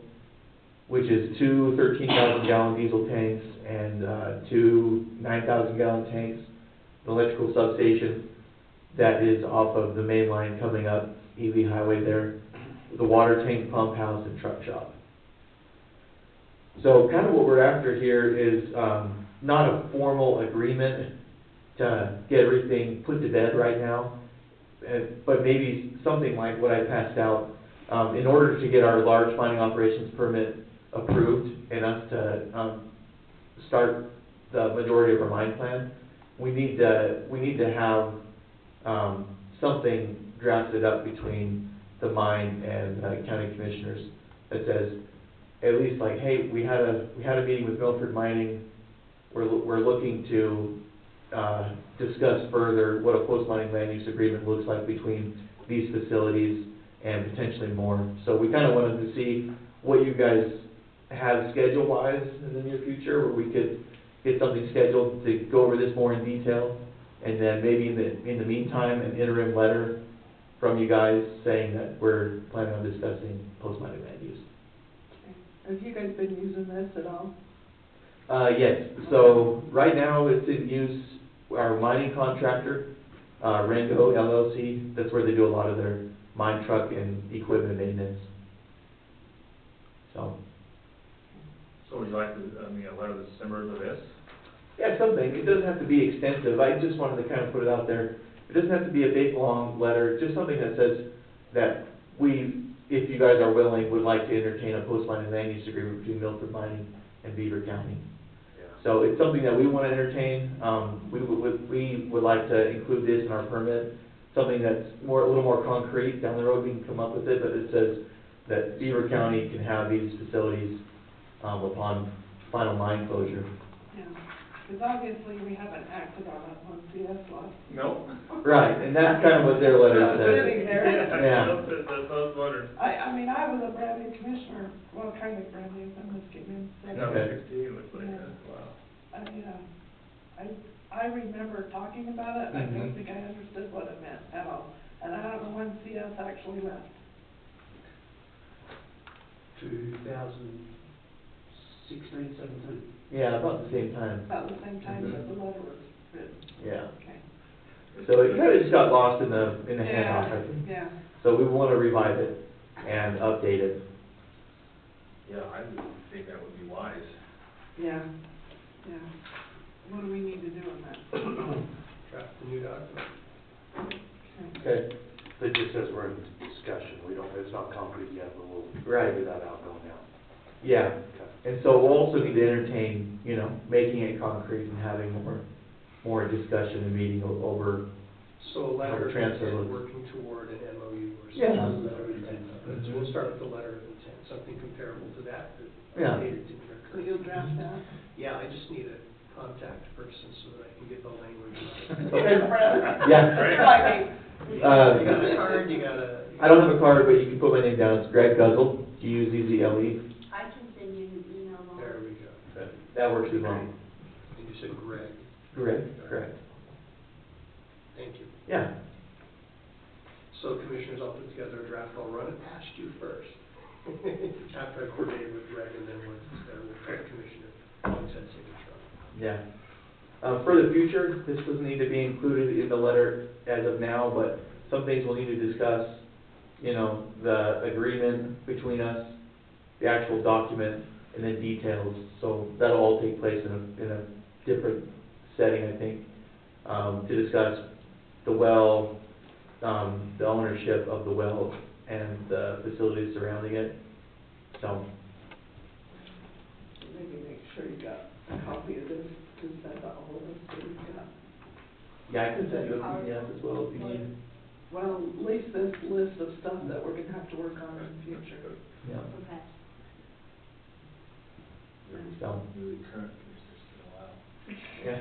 which is two 13,000 gallon diesel tanks and two 9,000 gallon tanks. The electrical substation that is off of the main line coming up Ely Highway there. The water tank, pump house, and truck shop. So kind of what we're after here is not a formal agreement to get everything put to bed right now, but maybe something like what I passed out in order to get our large mining operations permit approved and us to start the majority of our mine plan. We need to have something drafted up between the mine and county commissioners that says, at least like, hey, we had a meeting with Milford Mining. We're looking to discuss further what a post-mining land use agreement looks like between these facilities and potentially more. So we kind of wanted to see what you guys have schedule-wise in the near future, where we could get something scheduled to go over this more in detail, and then maybe in the meantime, an interim letter from you guys saying that we're planning on discussing post-mining land use. Have you guys been using this at all? Yes. So right now it's in use. Our mining contractor, Rengo LLC, that's where they do a lot of their mine truck and equipment maintenance. So would you like to, a letter that's similar to this? yeah, something. It doesn't have to be extensive. I just wanted to kind of put it out there. It doesn't have to be a big, long letter, just something that says that we, if you guys are willing, would like to entertain a post-mining land use agreement between Milford Mining and Beaver County. Yeah. So it's something that we want to entertain. We would like to include this in our permit, something that's a little more concrete. Down the road we can come up with it, but it says that Beaver County can have these facilities upon final mine closure. Yeah, because obviously we haven't acted on it on CS lot. Nope. Right, and that's kind of what their letter So it's says. sitting there. Yeah. That's what I was wondering. I mean, I was a brand new commissioner, well, kind of brand new, I just came in. So, No, Okay. 16 looks like Yeah. that, wow. I remember talking about it, and I don't Mhm. think I understood what it meant at all. And I don't know when CS actually left. 2016, 17. Yeah, about the same time. About the same time Mhm. that the letter was written. Yeah. Okay. So it kind of just got lost in the Yeah, handoff, I think. yeah. So we want to revive it and update it. Yeah, I would think that would be wise. Yeah, yeah. What do we need to do on that? Draft the new document. Okay. Okay. It just says we're in discussion, we don't, it's not concrete yet, but we'll Right. figure that out going out. Yeah, Okay. and so we'll also need to entertain, making it concrete and having more discussion and meeting over. So a letter of Transfer intent, looks. working toward an MOU or Yeah. something. Letter of intent. So we'll start with the letter of intent, something comparable to that, Yeah. dated to your So current. you'll draft that? Yeah, I just need a contact person so that I can get the language. Yeah. Right. You got a card, you got a. I don't have a card, but you can put my name down. It's Greg Guzzle, Guzzle. I can send you an email on There we go. That works as well. And you said Greg. Correct. Thank you. Yeah. So commissioners, I'll put together a draft, I'll run it past you first. After I coordinate with Greg, and then once it's there, we'll put commissioner, once that signature on. Yeah. For the future, this doesn't need to be included in the letter as of now, but some things we'll need to discuss. The agreement between us, the actual document, and then details. So that'll all take place in a different setting, I think, to discuss the well, the ownership of the well, and the facilities surrounding it. So, Maybe make sure you got a copy of this to send out all of us, so you've got, yeah, I can send you a PDF as well if you need. well, at least this list of stuff that we're gonna have to work on in the future. Yeah. Okay. So, Really current, there's still a while. yeah.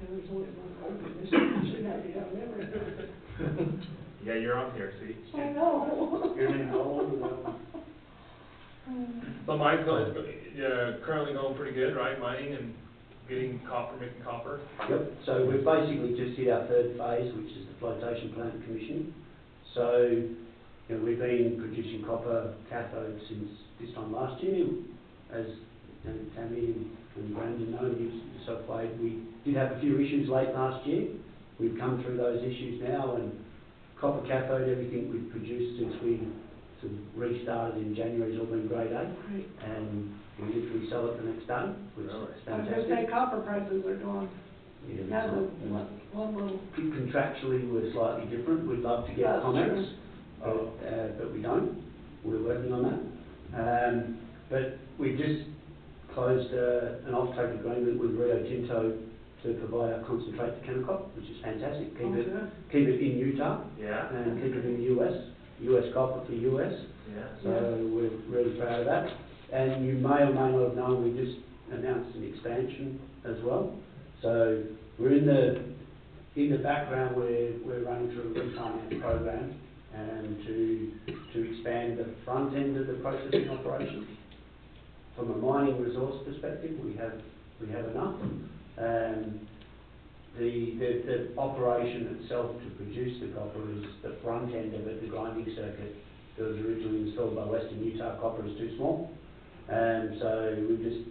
And there's only one open issue, we should have you have everything. Yeah, you're on here, see? I know. Your name's all over that one. So mine's going, currently going pretty good, right? Mining and getting copper, making copper. Yep, so we've basically just hit our third phase, which is the flotation plant commissioning. So, we've been producing copper cathodes since this time last year. As Tammy and Brandon know, yourself, Wade, we did have a few issues late last year. We've come through those issues now, and copper cathode, everything we've produced since we sort of restarted in January has all been grade A. Great. And we literally sell it the next day, which is I was gonna fantastic. say copper prices are going, Yeah, now the it's one little, contractually, we're slightly different. We'd love to get That's comments, true. but we don't. We're working on that. But we just closed an off-take agreement with Rio Tinto to provide our concentrate to Kennecott, which is fantastic. Keep it in Utah Yeah. and keep it in the US copper for US. Yeah. So we're really proud of that. And you may or may not have known, we just announced an expansion as well. So we're in the background, we're running through a refinance program and to expand the front end of the processing operations. From a mining resource perspective, we have enough. The operation itself to produce the copper is the front end of it, the grinding circuit that was originally installed by Western Utah Copper is too small. So we're just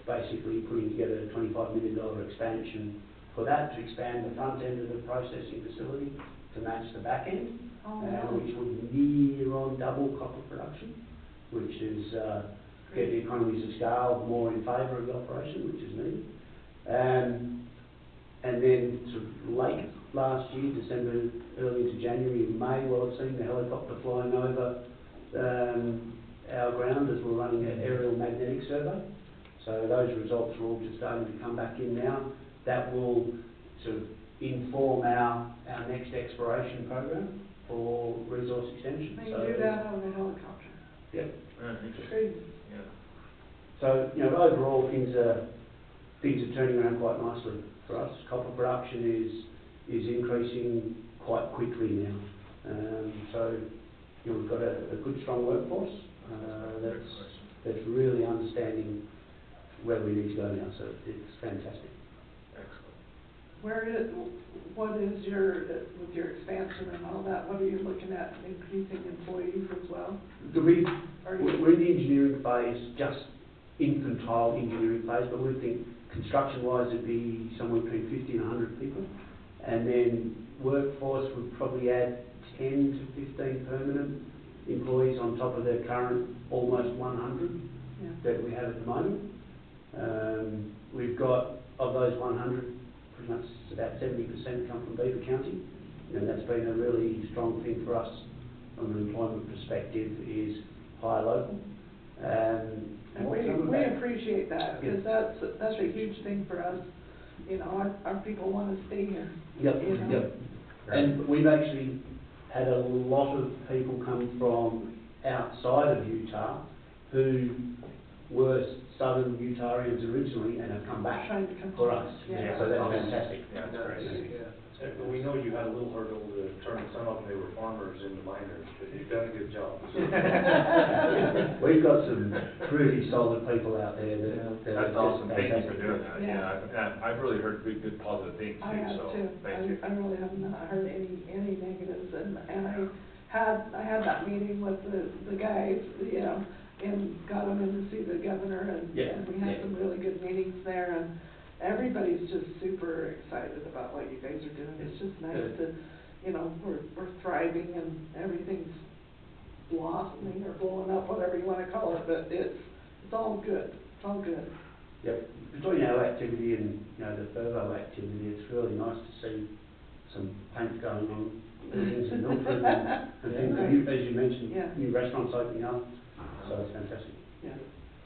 basically putting together a $25 million expansion for that to expand the front end of the processing facility to match the back end, which would near on double copper production, which is get the economies of scale more in favour of the operation, which is needed. And then sort of late last year, December, early into January, you may well have seen the helicopter flying over our ground as we're running an aerial magnetic survey. So those results are all just starting to come back in now. That will sort of inform our next exploration program for resource extension. they do that out of a helicopter. Yep. Great. Yeah. So, overall, things are turning around quite nicely for us. Copper production is increasing quite quickly now. So, we've got a good, strong workforce that's really understanding where we need to go now. So it's fantastic. Excellent. What is with your expansion and all that, what are you looking at, increasing employees as well? We're in the engineering phase, just infantile engineering phase, but we think construction-wise it'd be somewhere between 50 and 100 people. And then workforce would probably add 10 to 15 permanent employees on top of their current almost 100 that we have at the moment. We've got, of those 100, pretty much about 70% come from Beaver County, and that's been a really strong thing for us from an employment perspective, is hire local. And we appreciate that, because that's a huge thing for us. You know, our people want to stay here. Yep, you know? yep. And we've actually had a lot of people come from outside of Utah who were Southern Utahrians originally and have come back Trying to come for home. us. Yeah. So that's fantastic. Yeah, that's great. Yeah. But we know you had a little hurdle to turn some of them, they were farmers into miners, but you've done a good job. We've got some pretty solid people out there that are That's just awesome, thank you for fantastic. doing that, yeah, I've really heard good positive things I too, have so, too. thank you. I really have not heard any negatives, and I had that meeting with the guys, you know, and got them in to see the governor, and we had some really good meetings there, and everybody's just super excited about what you guys are doing. It's just nice to, you know, we're thriving and everything's blossoming or blowing up, whatever you want to call it, but it's all good. It's all good. Yep. Between our activity and, you know, the Fervo activity, it's really nice to see some paint going on buildings in Milford and things, as you mentioned, new restaurants opening up, so it's fantastic. Yeah.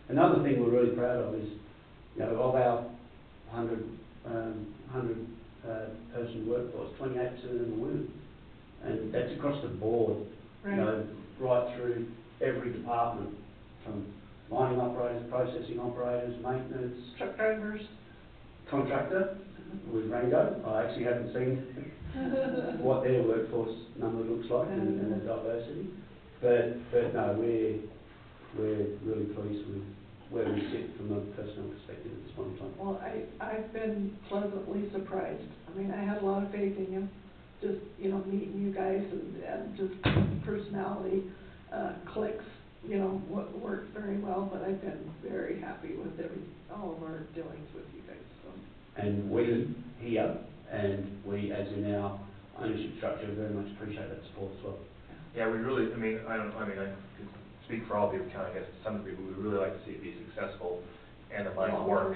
Another thing we're really proud of is, you know, of our 100 person workforce, 28% of them are women, and that's across the board, you know, right through every department, from mining operators, processing operators, maintenance, truck drivers, contractor with Rango. I actually haven't seen what their workforce number looks like and the diversity, but no, we're really pleased with where we sit from a personal perspective at this point in time. Well, I've been pleasantly surprised. I mean, I had a lot of faith in you, just, you know, meeting you guys and just personality clicks, you know, worked very well, but I've been very happy with all of our dealings with you guys, so. And we here, and we as in our ownership structure, very much appreciate that support as well. Yeah, we really, I mean, I can speak for all Beaver County, I guess, some people, we really like to see it be successful and the money work.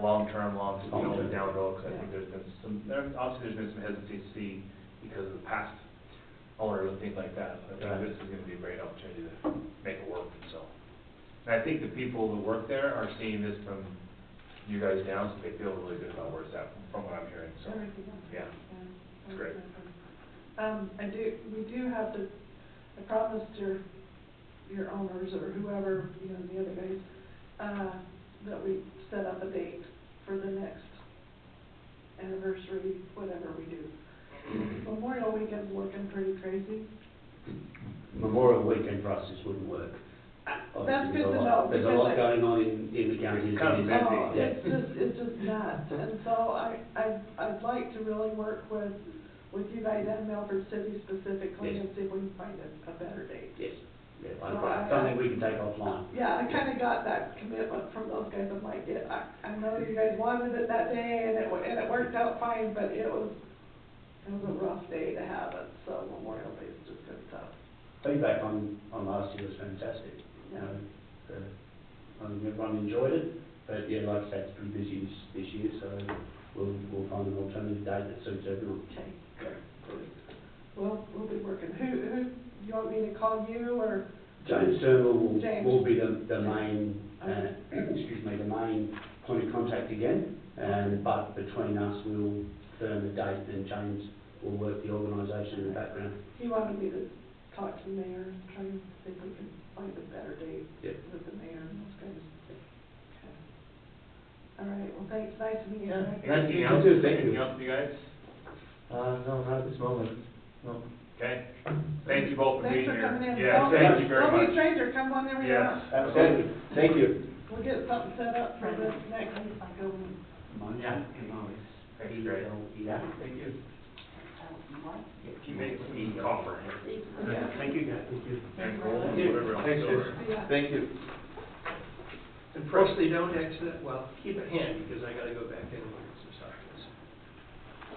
Long-term, you know, down the road, because I think there's been obviously there's been some hesitancy because of the past owners and things like that. I think this is gonna be a great opportunity to make it work, so. And I think the people that work there are seeing this from you guys down, so they feel really good about where it's at, from what I'm hearing, so. Yeah, it's great. We do have to, I promised your owners or whoever, you know, the other guys, that we set up a date for the next anniversary, whatever we do. Memorial Weekend's looking pretty crazy. Memorial Weekend for us just wouldn't work. That's good to know. There's a lot going on in the county. It's kind of busy. Oh, it's just nuts, and so I'd like to really work with you guys and Milford City specifically and see if we can find a better date. Yes. Yeah, So something we can take offline. Yeah, I kind of got that commitment from those guys. I'm like, I know you guys wanted it that day, and it worked out fine, but it was a rough day to have it. So Memorial Day is just gonna be tough. Feedback on last year was fantastic. You know, I think everyone enjoyed it, but yeah, like I said, it's pretty busy this year, so we'll find an alternative date that suits everyone. Okay, good. We'll be working. Who you want me to call you or? James Turnbull will be the main, Okay. the main point of contact again. But between us, we'll firm the date, and James will work the organisation in the background. He wanted me to talk to the mayor and try and see if we can find a better date with the mayor and those guys. Okay. All right. Well, thanks. Nice to meet you. Anything else? Anything else, you guys? No, not at this moment, no. Okay, thank you both for being here. Thanks for coming in. Yeah, thank you very much. Don't be a stranger, come whenever you want. Absolutely. Thank you. We'll get something set up for the next. Yeah. Thanks, great. Yeah, thank you. You make me copper. Yeah, thank you guys, thank you. And gold, whatever else. Thanks, silver. Thank you. And Presley, don't exit, well, keep it handy, because I gotta go back in and look at some stuff.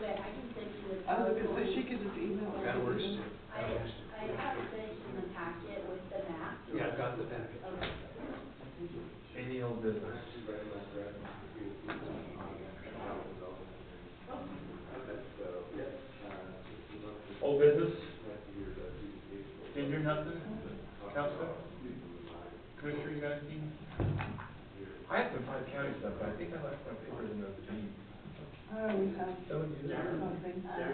I was gonna say, she could just email. That works. I have finished in the packet with the map. Yeah, I've got the packet. Okay. Any old business? Old business? Ginger, nothing? Counselor? Commissioner, you got anything? I have some five county stuff, but I think I left my papers in the Jeep. I always have Don't you? something. Yeah,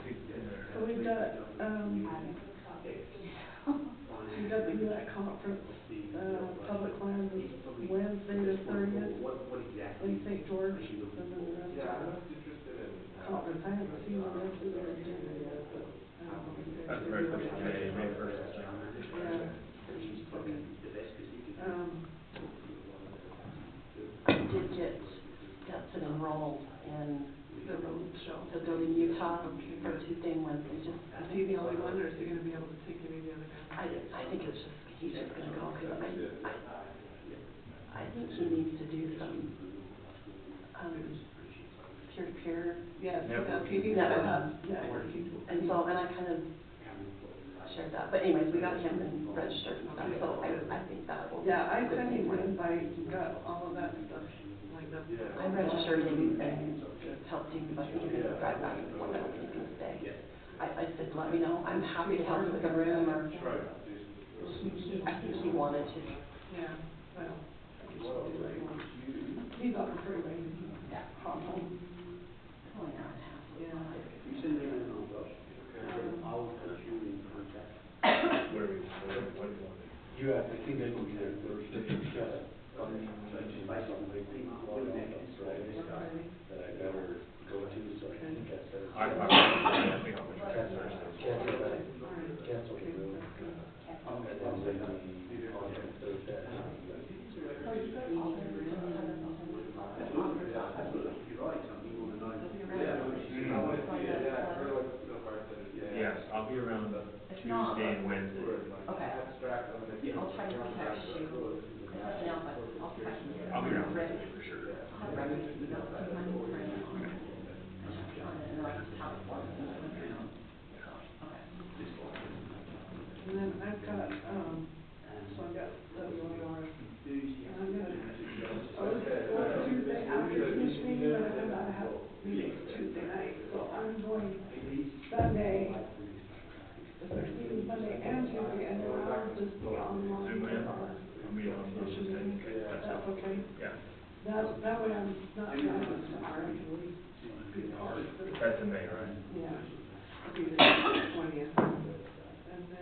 see, in there. So we've got the UAC conference, public lands is Wednesday the 30th in St. George, and then the rest of the conference, I haven't seen the rest of their agenda yet, but I don't know if you guys. That's right, first of May 1st. Yeah. I did get Stetson enrolled in The road show. the Building Utah for Tuesday and Wednesday, just. Is he the only one, or is he gonna be able to take any of the other guys? I think it's just, he's just gonna go, cause I think he needs to do some, peer-to-peer. Yes, Networking. he needs to have networking. And so, and I kind of shared that, but anyways, we got him and registered and stuff, so I think that will. Yeah, I be a good sent thing him for an invite, and got all of that stuff lined up. I registered him and helped him, but he didn't drive back and forth, I don't think he's gonna stay. I said, let me know, I'm happy to help with the room, or, I think he wanted to. Yeah, well, I guess we'll do what he wants. He's on the freeway, Yeah. hop home. It's only an hour and a half. Yeah. You send me an email, Josh, I'll put you in contact. What do you want? You have, I think that will be there Thursday. Based on the thing, that I better go to, so I think that's. I think I'll be back Thursday. Cancel the room. I'm at Yes, I'll be around Tuesday and Wednesday. Okay. I'll try to text you, if nothing else, I'll text you. I'll be around Wednesday for sure. I'll have Reggie's email, so you might need to bring it on. And check it on it, and then I can just have it for you. So, okay. And then I've got, so I've got WLR, and I'm gonna, I was going Tuesday after commissioning, but I found out I have meetings Tuesday night, so I'm going Sunday, the 13th, Sunday and Tuesday, and then I'll just be online Zoom in. for our I'll be on commission meeting. That's okay? Yeah, That way I'm not driving somewhere, I can at least be part of the. that's in May, right? Yeah, I'll be the 20th, and then.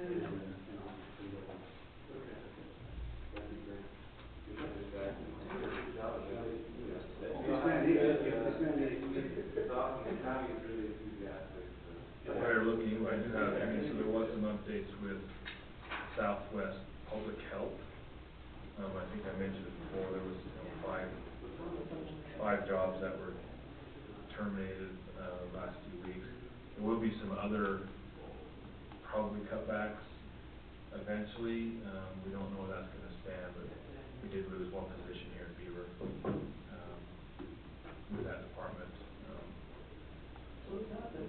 While you're looking, I do have, so there was some updates with Southwest Public Health. I think I mentioned it before, there was, five jobs that were terminated, last few weeks. There will be some other, probably cutbacks eventually. We don't know where that's gonna stand, but we did lose one position here in Beaver, with that department. So is that the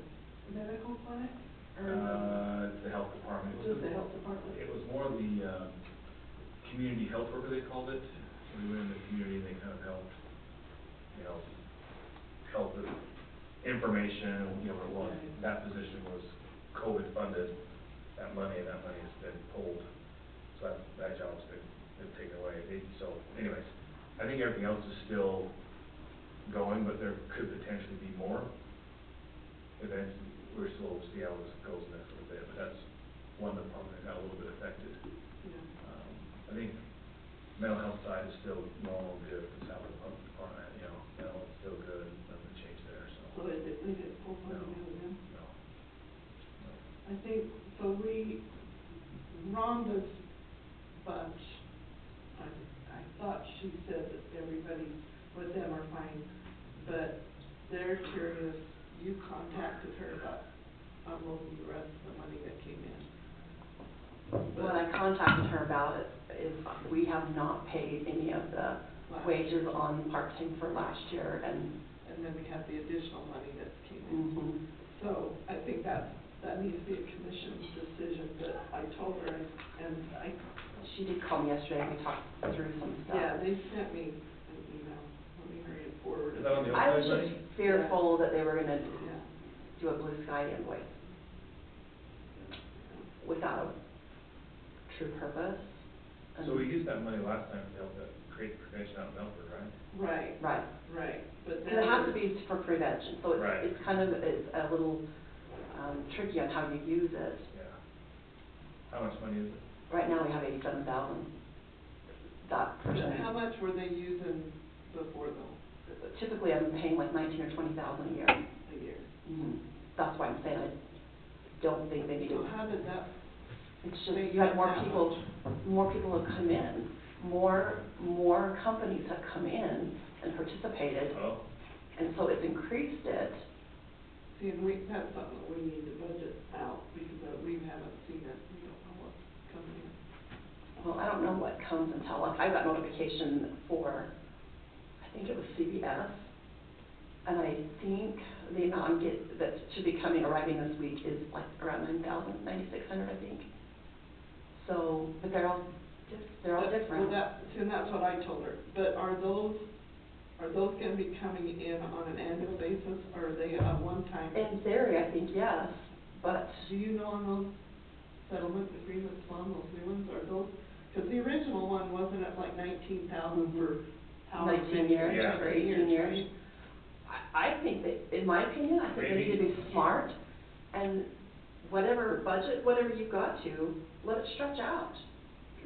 medical clinic? It's the health department. Just the health department? It was more the, community health worker, they called it. We went in the community and they kind of helped, help with information, what it was. That position was COVID funded, that money has been pulled. So that job's been taken away. So anyways, I think everything else is still going, but there could potentially be more. Eventually, we're still, see how this goes next little bit, but that's one department that got a little bit affected. I think mental health side is still normal, good, the South Department, mental health is still good, nothing changed there, so. So they did pull funding out of them? No. I think, so Rhonda's bunch, I thought she said that everybody with them are fine, but they're curious, you contacted her about unloading the rest of the money that came in. What I contacted her about is we have not paid any of the wages on part-time for last year, and. And then we have the additional money that came in. So I think that's that needs to be a commission's decision, but I told her, She did call me yesterday, and we talked through some stuff. yeah, they sent me an email, let me hurry and forward Is it. that on the I was opioid money? just fearful that they were gonna Yeah. do a blue sky invoice without a true purpose. And- So we used that money last time to help create prevention out in Melford, right? Right, Right, but because it has to be for prevention, so Right. it's kind of, it's a little, tricky on how you use it. Yeah. How much money is it? Right now, we have 87,000. That person, How much were they using before though, typically I'm paying like 19 or 20,000 a year. a year? That's why I'm saying I don't think they need So to. how did that, It's just, you have more That people have come in, more companies have come in and participated, Oh, and so it's increased it. see, and that's something that we need to budget out, because we haven't seen it, we don't know what's coming in. Well, I don't know what comes until, like, I got notification for, I think it was CBS, and I think the amount that should be arriving this week is like around 9,000, 9,600, I think. So, but they're all different. Well, see, and that's what I told her, but are those gonna be coming in on an annual basis, or are they a one-time? In theory, I think yes, but Do you know on those settlement agreements on those new ones, are those, because the original one wasn't at like 19,000 for how 19 many years, Yeah. or 18 years. right? I think that, in my opinion, I think they need to be smart, and whatever budget, whatever you've got to, let it stretch out.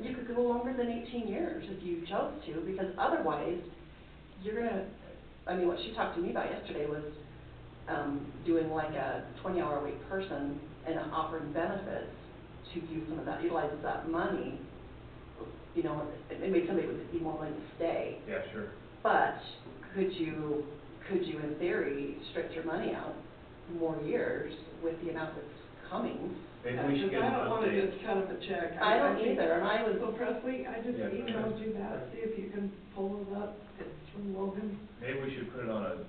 You could go longer than 18 years if you chose to, because otherwise, you're gonna, I mean, what she talked to me about yesterday was, doing like a 20-hour-a-week person and offering benefits to use some of that, utilizes that money, you know, maybe somebody would be more willing to stay. yeah, sure. But could you in theory stretch your money out more years with the amount that's coming? Maybe we should get an Because I don't wanna update. just cut them a check. I don't think- either, and I was, So Presley, I just Yeah, emailed you that, see if you can pull it up, it's from Logan. Maybe we should put it on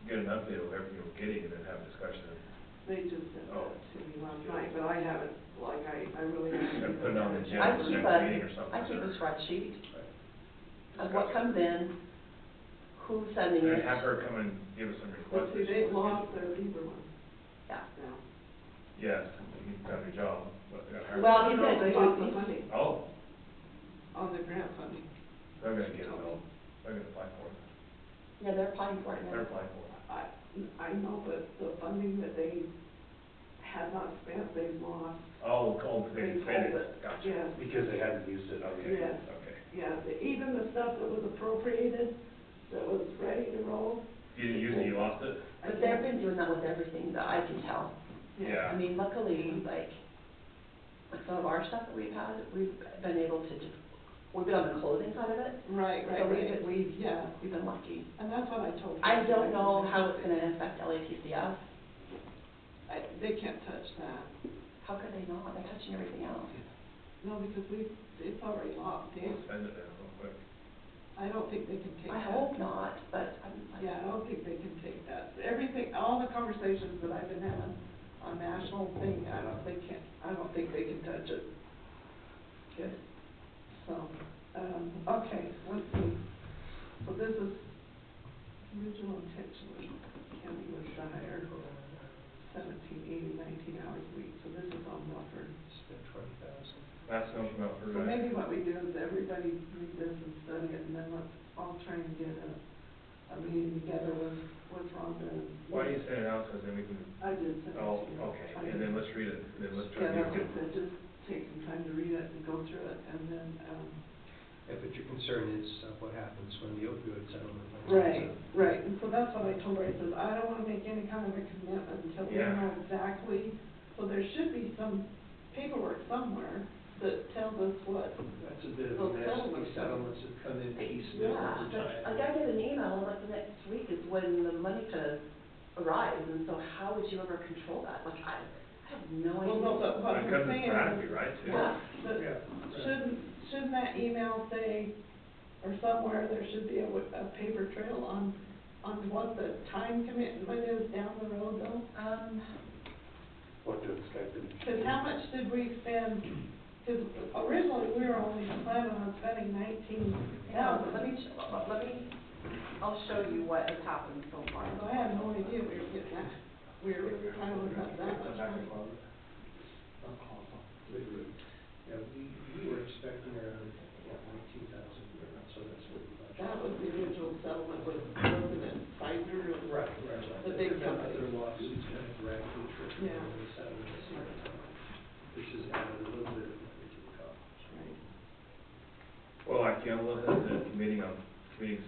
get an update of everything we're getting and then have a discussion. They just sent Oh. that to me last night, but I haven't, like, I really haven't. Put it on the agenda. I for keep next meeting or something. I keep a spreadsheet Right. of what comes in, who's sending And it. have her come and give us some But requests. see, they lost their Beaver one Yeah. now. Yes, he's got a new job, but they got hired. Well, he's No, gonna they do lost it. the funding Oh, on the grant funding. they're gonna get it though. They're gonna apply for it. Yeah, they're applying for it now. They're applying for it. I know, but the funding that they had not spent, they lost. Oh, they They can spend pulled it. Gotcha. Yes, Because they hadn't used it, okay. yes, Okay. yeah, even the stuff that was appropriated, that was ready to roll. You didn't use it, you lost it? But they've been doing that with everything that I can tell. Yeah. I mean, luckily, like some of our stuff that we've had, we've been able to just, we've been on the closing side of it. Right, So right. we've Yeah, been lucky. and that's what I told her. I don't know how it's gonna affect LATCF. They can't touch that. How could they not? They're touching everything else. No, because it's already locked in. Spend it there real quick. I don't think they can take I that. hope not, but Yeah, I don't think they can take that. Everything, all the conversations that I've been having on national thing, I don't think they can touch it. good. So, okay, let's see. So this is original intention of the county was to hire 19 hours a week, so this is on Milford. Spent 20,000. That's no from Melford, So right? maybe what we do is everybody read this and study it, and then let's all try and get a meeting together with Rhonda. and- Why do you send it out, so then we can, I did send it to oh, you. okay, and then let's read it, and then let's try Yeah, to that's get what I said, just take some time to read it and go through it, and then, Yeah, but your concern is what happens when the opioid settlement. right, right, and so that's what I told her, I said, I don't wanna make any kind of a commitment until we Yeah. know exactly, so there should be some paperwork somewhere that tells us what, That's a bit of Those a mess, settlements. these settlements have come in piecemeal Yeah, over time. like I get an email, like the next week is when the money could arrive, and so how would you ever control that? Like, I have no well, idea. no, but what It I'm comes saying in Bradley, is, right, too? Yeah. that shouldn't that email say, or somewhere, there should be a paper trail on what the time commitment is down the road though? what to expect. Because how much did we spend, because originally we were only planning on spending 19,000. I'll show you what has happened so far. So I had no idea we were getting that, we were trying to look up that much money. Yeah, we were expecting around, 19,000, so that's what we budgeted. That was the original settlement, wasn't it Pfizer and Right. the big company? Their lawsuits kind of dragged the trip, Yeah. and the settlement at the same time, which has added a little bit of money to the cost. Right. Well, I can't look at the committing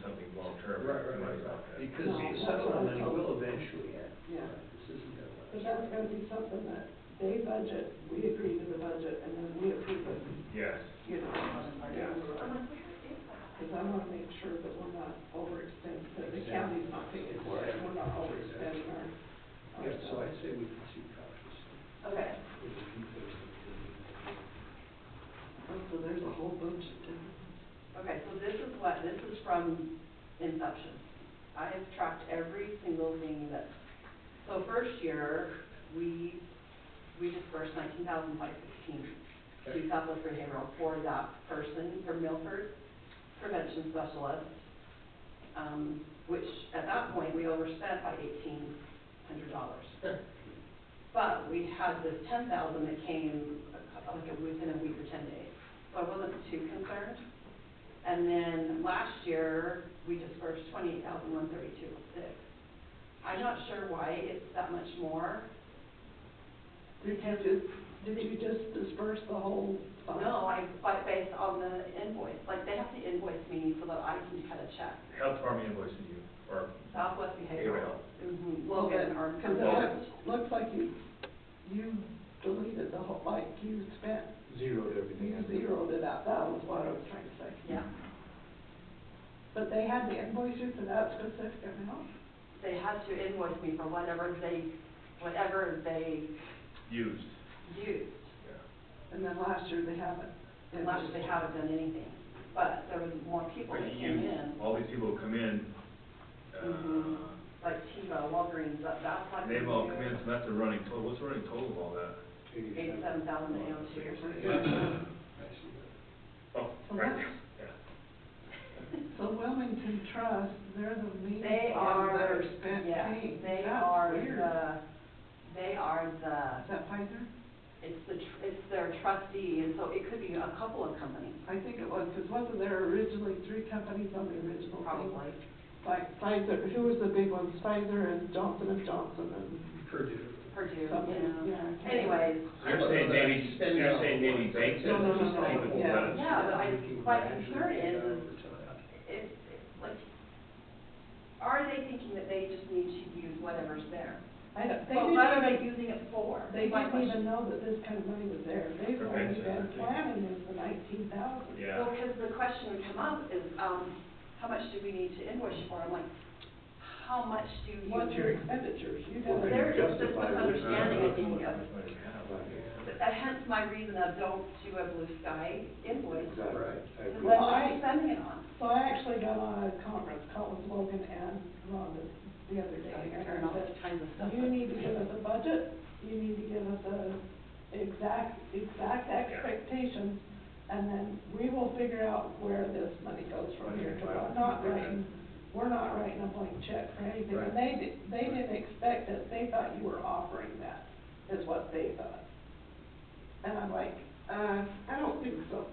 something long-term. money's not gonna- Because No, the that's settlement what I money told will them. eventually end. Yeah. This isn't gonna last. But that's gonna be something that they budget, we agree to the budget, and then we approve it, Yes. you know? Yeah. Because I wanna make sure that we're not overextending, that the county's not paying for it, and we're not overextending our. Yeah, so I'd say we proceed cautiously. Okay. Oh, so there's a whole bunch of different. Okay, so this is from inception. I have tracked every single thing so first year, we dispersed 19,516 to Southwest Behavioral for that person from Milford, prevention specialist, which at that point, we overspent by $1,800. But we had this 10,000 that came within a week or 10 days, so I wasn't too concerned. And then last year, we dispersed 28,132.06. I'm not sure why it's that much more. Did you just disperse the whole fund? No, based on the invoice, like they have to invoice me so that I can cut a check. Health department invoices you, or Southwest Behavioral. Behavioral. Logan, our Because consultant. it looks like you deleted the whole, like you spent, Zeroed everything. you zeroed it out, that was what I was trying to say. Yeah, But they had to invoice you for that specific amount? they had to invoice me for whatever they Used. used. Yeah. And then last year they haven't. And last year they haven't done anything, but there was more people that came in, All these people who come in, Mhm. like Tiva, Walgreens, that's like. they've all come in, so that's a running total. What's the running total of all that? 87,802. I see that. Oh, So right that's- there, yeah. So Wilmington Trust, they're the main They ones that are, are spent yes, paying. they That's are weird. Is that Pfizer? it's their trustee, and so it could be a couple of companies, I think it was, because wasn't there originally 3 companies on the original thing? probably. Like Pfizer, who was the big ones? Pfizer and Johnson & Johnson and Purdue. Purdue, something, yeah. yeah. I can't Anyways, You're saying maybe banks. No, no, no, no, people yeah. let us- yeah, but We can my gradually concern take is, that over time. like, are they thinking that they just need to use whatever's there? I don't, they Well, what are didn't they using it for? They My didn't even question. know that this kind of money was there. They've only Prevention, been I think. planning is the 19,000. Yeah. Well, because the question would come up is, how much do we need to invoice you for? I'm like, how much do you? What's your expenditures? You gotta. There is this justify which- misunderstanding, I think, How of, much money we have. hence my reason of don't do a blue sky invoice. Exactly. Right. I Because agree. then what are you spending it on? So I actually got on a conference call with Logan and Rhonda the other day. And Turn I all said, kinds of stuff. you need to give us a budget, you need to give us a exact expectations, and then we will figure out where this money goes from here. Because we're not writing a blank check for anything. And they didn't expect it, they thought you were offering that, is what they thought. And I'm like, I don't think so.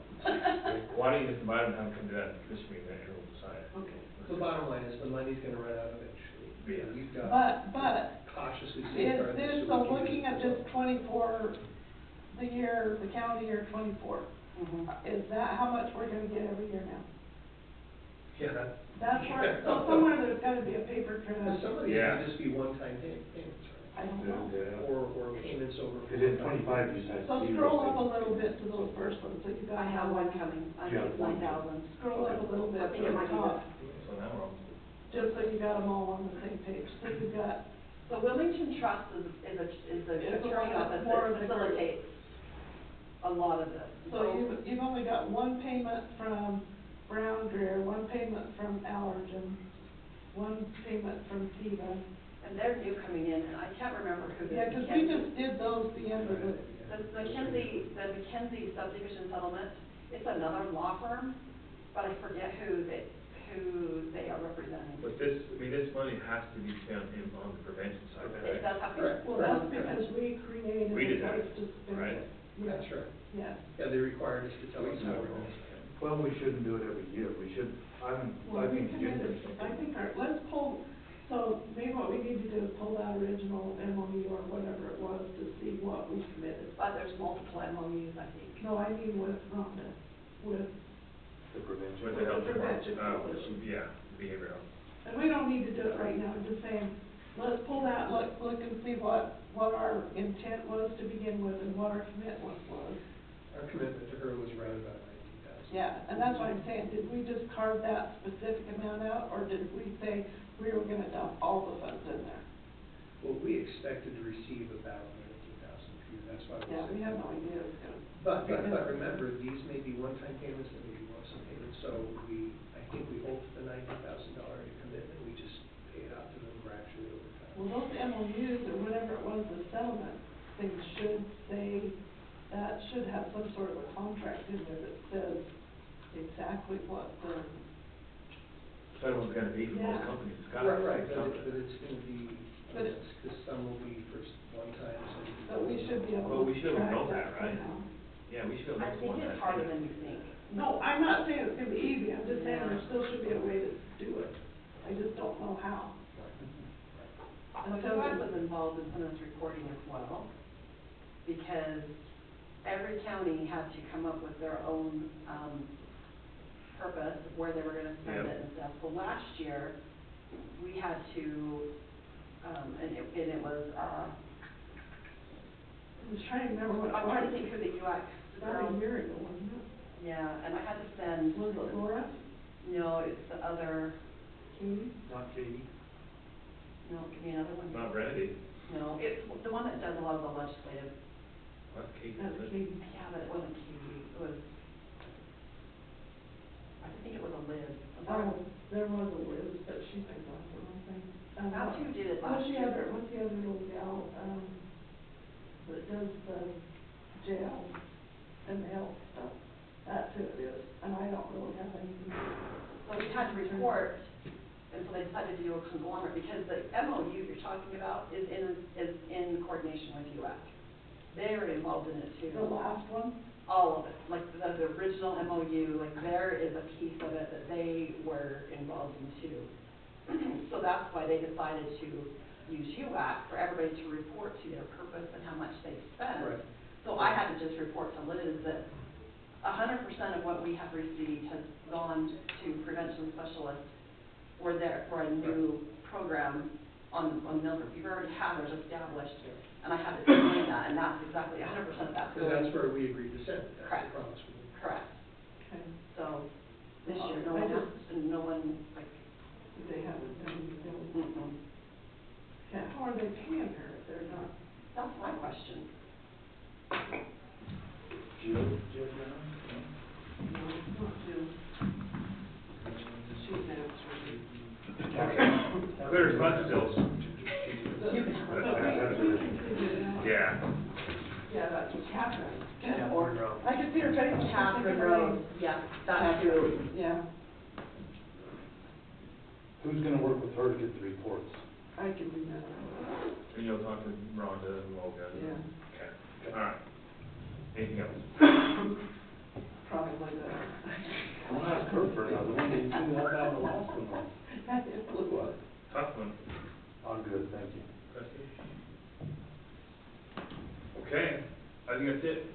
Why don't you just invite them, have them come to that commission meeting, and we'll decide. Okay. The bottom line is the money's gonna run out eventually. Yeah. We've got But cautiously is safeguard this, this. so looking at this 24, the calendar year 24, Mhm. is that how much we're gonna get every year now? Yeah. That's where, so somewhere there's gotta be a paper trail. But some of these Yeah. may just be one-time payments, I don't know. Yeah. or payments over. Because in 25 you said. So scroll up a little bit to those first ones, so you got. I have one coming, I You think have it's one. 9,000. Scroll up a little bit I to think it the might be top, So now we're on. just so you got them all on the same page. So you've got, The Wilmington Trust is a It's the attorney one office that's more that of the group. facilitates a lot of this. so you've only got one payment from Brown Greer, one payment from Allergen, one payment from Tiva, And they're new coming in, and I can't remember who Yeah, this because we just did those the end of it. The McKenzie subdivision settlement, it's another law firm, but I forget who they are representing. But this, I mean, this money has to be spent on the prevention side, It right? does have to be. Well, that's because we created We did a that, place to spend right? it. Yeah. That's right. Yeah. Yeah, they required us to tell us how we're gonna spend. Well, we shouldn't do it every year, we should, Well, I we think Jim. committed, I think let's pull, so maybe what we need to do is pull that original MOU or whatever it was to see what we committed. But there's multiple MOUs, I think. No, I mean with Rhonda, with, The prevention. With the health With the prevention department, coalition. yeah, behavioral. and we don't need to do it right now, I'm just saying, let's pull that, look and see what our intent was to begin with and what our commitment was. Our commitment to her was around about $19,000. Yeah, and that's what I'm saying, did we just carve that specific amount out, or did we say we were gonna dump all the funds in there? Well, we expected to receive about 19,000 few, that's why we Yeah, said. we have no idea it's gonna. But remember, these may be one-time payments, they may be lump-sum payments, so I think we hold the $90,000 commitment, we just pay it out to them gradually over time. Well, those MOUs or whatever it was, the settlement thing should say, that should have some sort of a contract in there that says exactly what the, Settlement's gonna be for most Yeah. companies, it's gotta. Right, but something. it's gonna be, But it's- because some will be for one time, some. but we should be Well, able we to should track know that that, right? somehow. Yeah, we should I have think one it's time harder payment. than you think. No, I'm not saying it's gonna be easy, I'm just saying there still should be a way to do it. I just don't know how. And I was involved in some of this reporting as well, because every county had to come up with their own, purpose of where they were gonna spend Yep. it and stuff. So last year, we had to, and it was, I was trying to remember what it I'm trying to was. think who the UX About girl. a year ago, wasn't it? Yeah, and I had to send, Was it Laura? no, it's the other, Katie? Not Katie. no, give me another one. Not Randy, No, it's the one that does a lot of the legislative, that's Kate. That was Katie. yeah, but it wasn't Katie, it was, I think it was a Liz. Oh, there was a Liz, but she's been gone for one thing. That's who did it last year. What's the other little gal, that does the jail and the health stuff? That's who it is, and I don't really have anything. So we had to report, and so they decided to do a conglomerate, because the MOU you're talking about is in coordination with UAC. They're involved in it too. The last one? All of it, like the original MOU, like there is a piece of it that they were involved in too. So that's why they decided to use UAC for everybody to report to their purpose and how much they spent. Right. So I had to just report to Liz that 100% of what we have received has gone to prevention specialists for a new program on Milford. We've already had ours established, and I had to explain that, and that's exactly 100% that's Because going. that's where we agreed to send, that's Correct. the promise we made. Correct. Okay. So this year, I just- no one, like, They haven't done anything. mm-mm. Yeah, how are they paying her if they're not? That's my question. Jill? No, it's not Jill. She's answering. Clear as mud stills. But we can figure it out. Yeah. Yeah, that's Catherine. Catherine Rose. I can see her face. Catherine Rose, yeah, that's who. Yeah, Who's gonna work with her to get the reports? I can do that. And you'll talk to Rhonda and Logan. Yeah. Okay, all right. Anything else? Probably the. I'll ask her for another one, you threw that bad the last one was. That is blew up. Tough one. I'm good, thank you. Preston? Okay, I think that's it.